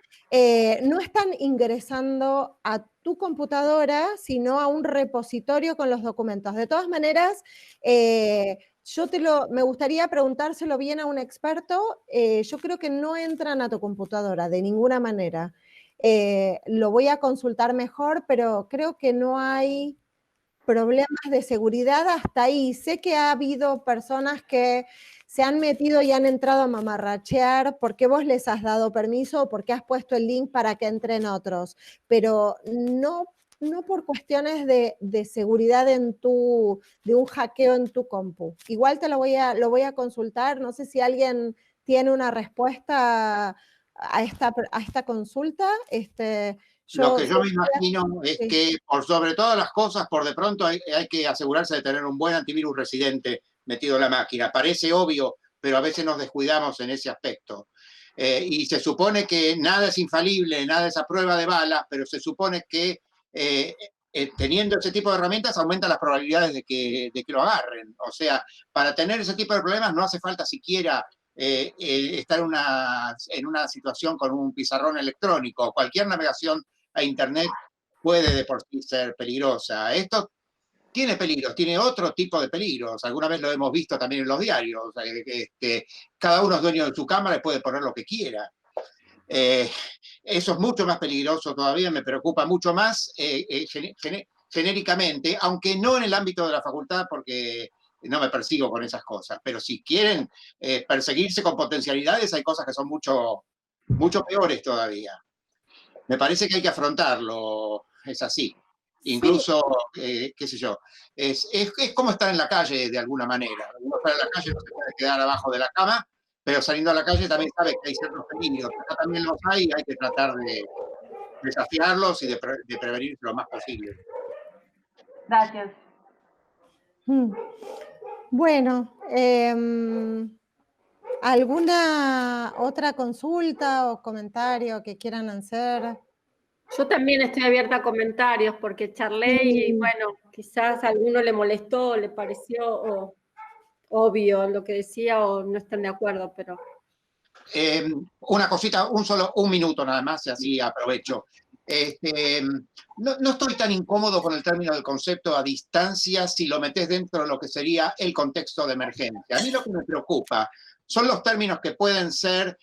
No están ingresando a tu computadora, sino a un repositorio con los documentos. De todas maneras, me gustaría preguntárselo bien a un experto. Yo creo que no entran a tu computadora de ninguna manera. Lo voy a consultar mejor, pero creo que no hay problemas de seguridad hasta ahí. Sé que ha habido personas que se han metido y han entrado a mamarrachear porque vos les has dado permiso o porque has puesto el link para que entren otros, pero no por cuestiones de seguridad de un hackeo en tu compu. Igual lo voy a consultar, no sé si alguien tiene una respuesta a esta consulta. Lo que yo me imagino es que, por sobre todas las cosas, por de pronto hay que asegurarse de tener un buen antivirus residente metido en la máquina. Parece obvio, pero a veces nos descuidamos en ese aspecto. Y se supone que nada es infalible, nada es a prueba de balas, pero se supone que teniendo ese tipo de herramientas aumenta las probabilidades de que lo agarren. O sea, para tener ese tipo de problemas no hace falta siquiera estar en una situación con un pizarrón electrónico. Cualquier navegación a Internet puede de por sí ser peligrosa. Esto tiene peligros, tiene otro tipo de peligros. Alguna vez lo hemos visto también en los diarios. Cada uno es dueño de su cámara y puede poner lo que quiera. Eso es mucho más peligroso todavía, me preocupa mucho más genéricamente, aunque no en el ámbito de la facultad, porque no me persigo con esas cosas, pero si quieren perseguirse con potencialidades, hay cosas que son mucho peores todavía. Me parece que hay que afrontarlo, es así. Incluso, qué sé yo, es como estar en la calle de alguna manera. Uno está en la calle, no se puede quedar abajo de la cama, pero saliendo a la calle también sabe que hay ciertos peligros. Acá también los hay y hay que tratar de desafiarlos y de prevenir lo más posible. Gracias. Bueno, ¿alguna otra consulta o comentario que quieran hacer? Yo también estoy abierta a comentarios porque charlé y bueno, quizás a alguno le molestó, le pareció obvio lo que decía o no están de acuerdo, pero... Una cosita, un minuto nada más, y así aprovecho. No estoy tan incómodo con el término del concepto a distancia si lo metes dentro de lo que sería el contexto de emergencia. A mí lo que me preocupa son los términos que pueden ser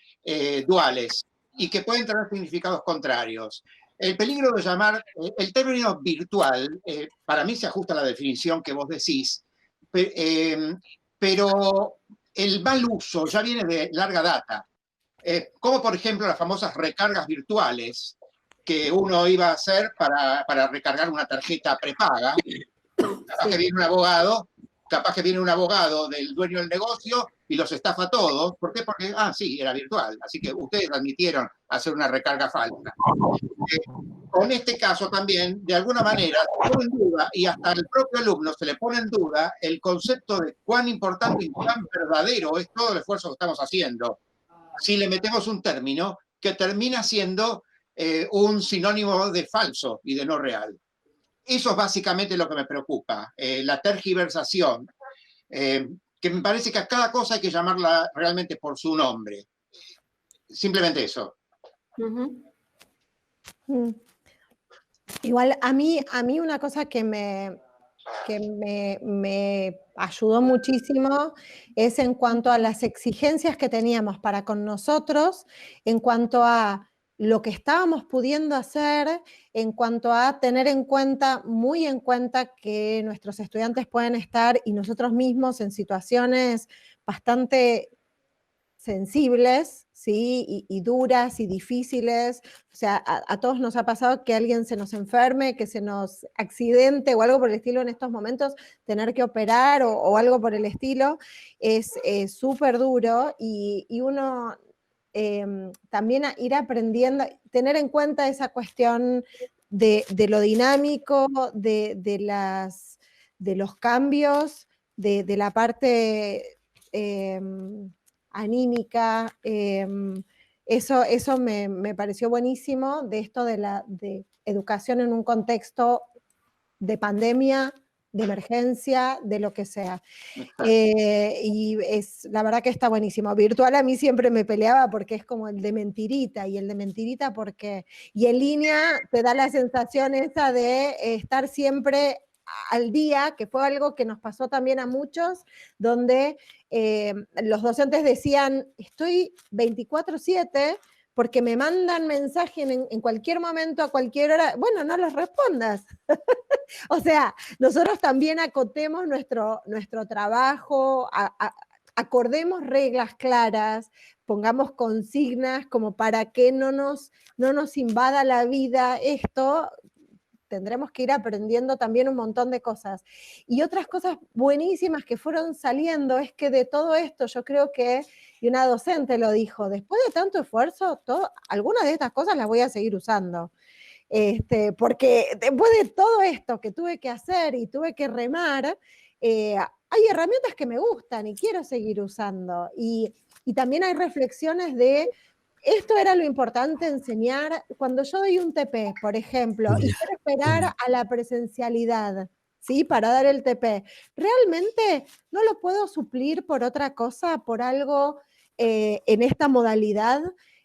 duales y que pueden tener significados contrarios. El peligro de llamar, el término virtual, para mí se ajusta a la definición que vos decís, pero el mal uso ya viene de larga data. Como por ejemplo las famosas recargas virtuales que uno iba a hacer para recargar una tarjeta prepaga. Capaz que viene un abogado del dueño del negocio y los estafa a todos. ¿Por qué? Porque, sí, era virtual. Así que ustedes admitieron hacer una recarga falsa. Con este caso también, de alguna manera, se pone en duda, y hasta el propio alumno se le pone en duda el concepto de cuán importante y cuán verdadero es todo el esfuerzo que estamos haciendo. Si le metemos un término que termina siendo un sinónimo de falso y de no real. Eso es básicamente lo que me preocupa, la tergiversación, que me parece que a cada cosa hay que llamarla realmente por su nombre. Simplemente eso. Igual, a mí una cosa que me ayudó muchísimo es en cuanto a las exigencias que teníamos para con nosotros, en cuanto a lo que estábamos pudiendo hacer, en cuanto a tener muy en cuenta que nuestros estudiantes pueden estar y nosotros mismos en situaciones bastante sensibles, ¿sí? Y duras y difíciles. O sea, a todos nos ha pasado que alguien se nos enferme, que se nos accidente o algo por el estilo en estos momentos, tener que operar o algo por el estilo, es súper duro y uno también ir aprendiendo, tener en cuenta esa cuestión de lo dinámico, de los cambios, de la parte anímica, eso me pareció buenísimo de esto de educación en un contexto de pandemia, de emergencia, de lo que sea. Y la verdad que está buenísimo. Virtual a mí siempre me peleaba porque es como el de mentirita, y el de mentirita porque... Y en línea te da la sensación esa de estar siempre al día, que fue algo que nos pasó también a muchos, donde los docentes decían, estoy 24/7 porque me mandan mensaje en cualquier momento, a cualquier hora. Bueno, no los respondas. O sea, nosotros también acotemos nuestro trabajo, acordemos reglas claras, pongamos consignas como para que no nos invada la vida esto. Tendremos que ir aprendiendo también un montón de cosas. Y otras cosas buenísimas que fueron saliendo es que de todo esto yo creo que, y una docente lo dijo, después de tanto esfuerzo, algunas de estas cosas las voy a seguir usando. Porque después de todo esto que tuve que hacer y tuve que remar, hay herramientas que me gustan y quiero seguir usando. Y también hay reflexiones de, esto era lo importante enseñar, cuando yo doy un TP, por ejemplo, y quiero esperar a la presencialidad, ¿sí? Para dar el TP. ¿Realmente no lo puedo suplir por otra cosa, por algo en esta modalidad?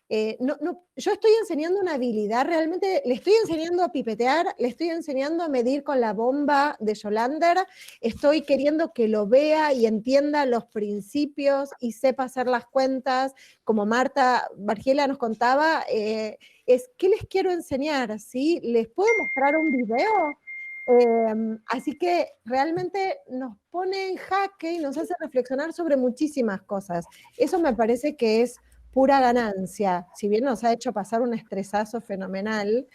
Yo estoy enseñando una habilidad, realmente le estoy enseñando a pipetear, le estoy enseñando a medir con la bomba de Yolander, estoy queriendo que lo vea y entienda los principios y sepa hacer las cuentas, como Margiela nos contaba, ¿qué les quiero enseñar? ¿Sí? ¿Les puedo mostrar un video? Así que realmente nos pone en jaque y nos hace reflexionar sobre muchísimas cosas. Eso me parece que es pura ganancia. Si bien nos ha hecho pasar un estresazo fenomenal,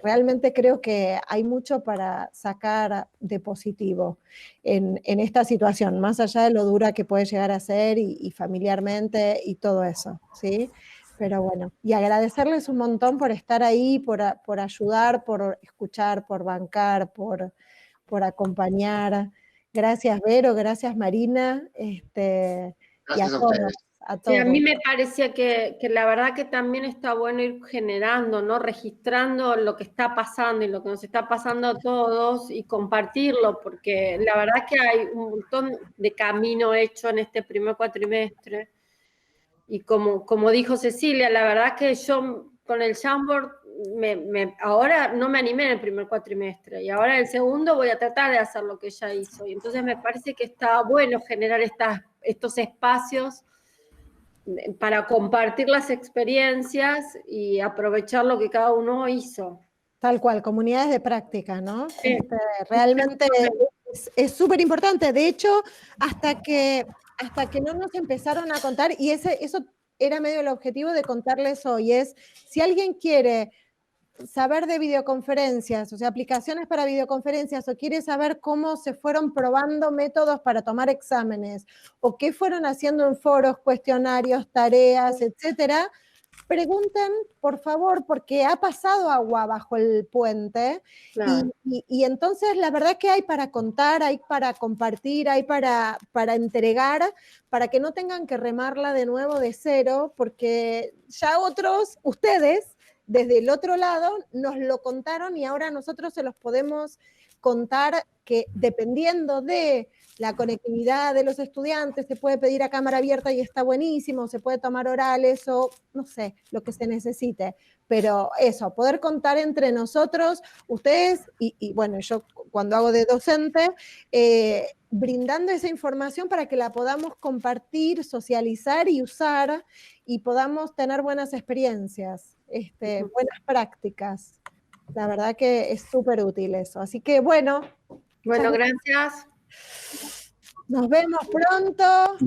realmente creo que hay mucho para sacar de positivo en esta situación, más allá de lo dura que puede llegar a ser y familiarmente y todo eso, ¿sí? Pero bueno, y agradecerles un montón por estar ahí, por ayudar, por escuchar, por bancar, por acompañar. Gracias, Vero, gracias, Marina. Gracias y a ustedes. a Sí, todos. a mí me parecía que la verdad que también está bueno ir generando, ¿no? Registrando lo que está pasando y lo que nos está pasando a todos y compartirlo, porque la verdad que hay un montón de camino hecho en este primer cuatrimestre. Y como dijo Cecilia, la verdad que yo con el Jamboard ahora no me animé en el primer cuatrimestre y ahora en el segundo voy a tratar de hacer lo que ella hizo. Y entonces me parece que está bueno generar estos espacios para compartir las experiencias y aprovechar lo que cada uno hizo. Tal cual, comunidades de práctica, ¿no? Sí. Realmente es súper importante. De hecho, hasta que no nos empezaron a contar, y eso era medio el objetivo de contarles hoy, es si alguien quiere saber de videoconferencias, o sea, aplicaciones para videoconferencias, o quiere saber cómo se fueron probando métodos para tomar exámenes, o qué fueron haciendo en foros, cuestionarios, tareas, etcétera, pregunten, por favor, porque ha pasado agua bajo el puente. Claro. Y entonces la verdad que hay para contar, hay para compartir, hay para entregar, para que no tengan que remarla de nuevo de cero, porque ya ustedes, desde el otro lado, nos lo contaron y ahora nosotros se los podemos contar, que dependiendo de la conectividad de los estudiantes, se puede pedir a cámara abierta y está buenísimo, se puede tomar orales o no sé, lo que se necesite. Pero eso, poder contar entre nosotros, ustedes, y bueno, yo cuando hago de docente, brindando esa información para que la podamos compartir, socializar y usar, y podamos tener buenas experiencias, buenas prácticas. La verdad que es súper útil eso. Así que bueno. Bueno, gracias. Nos vemos pronto.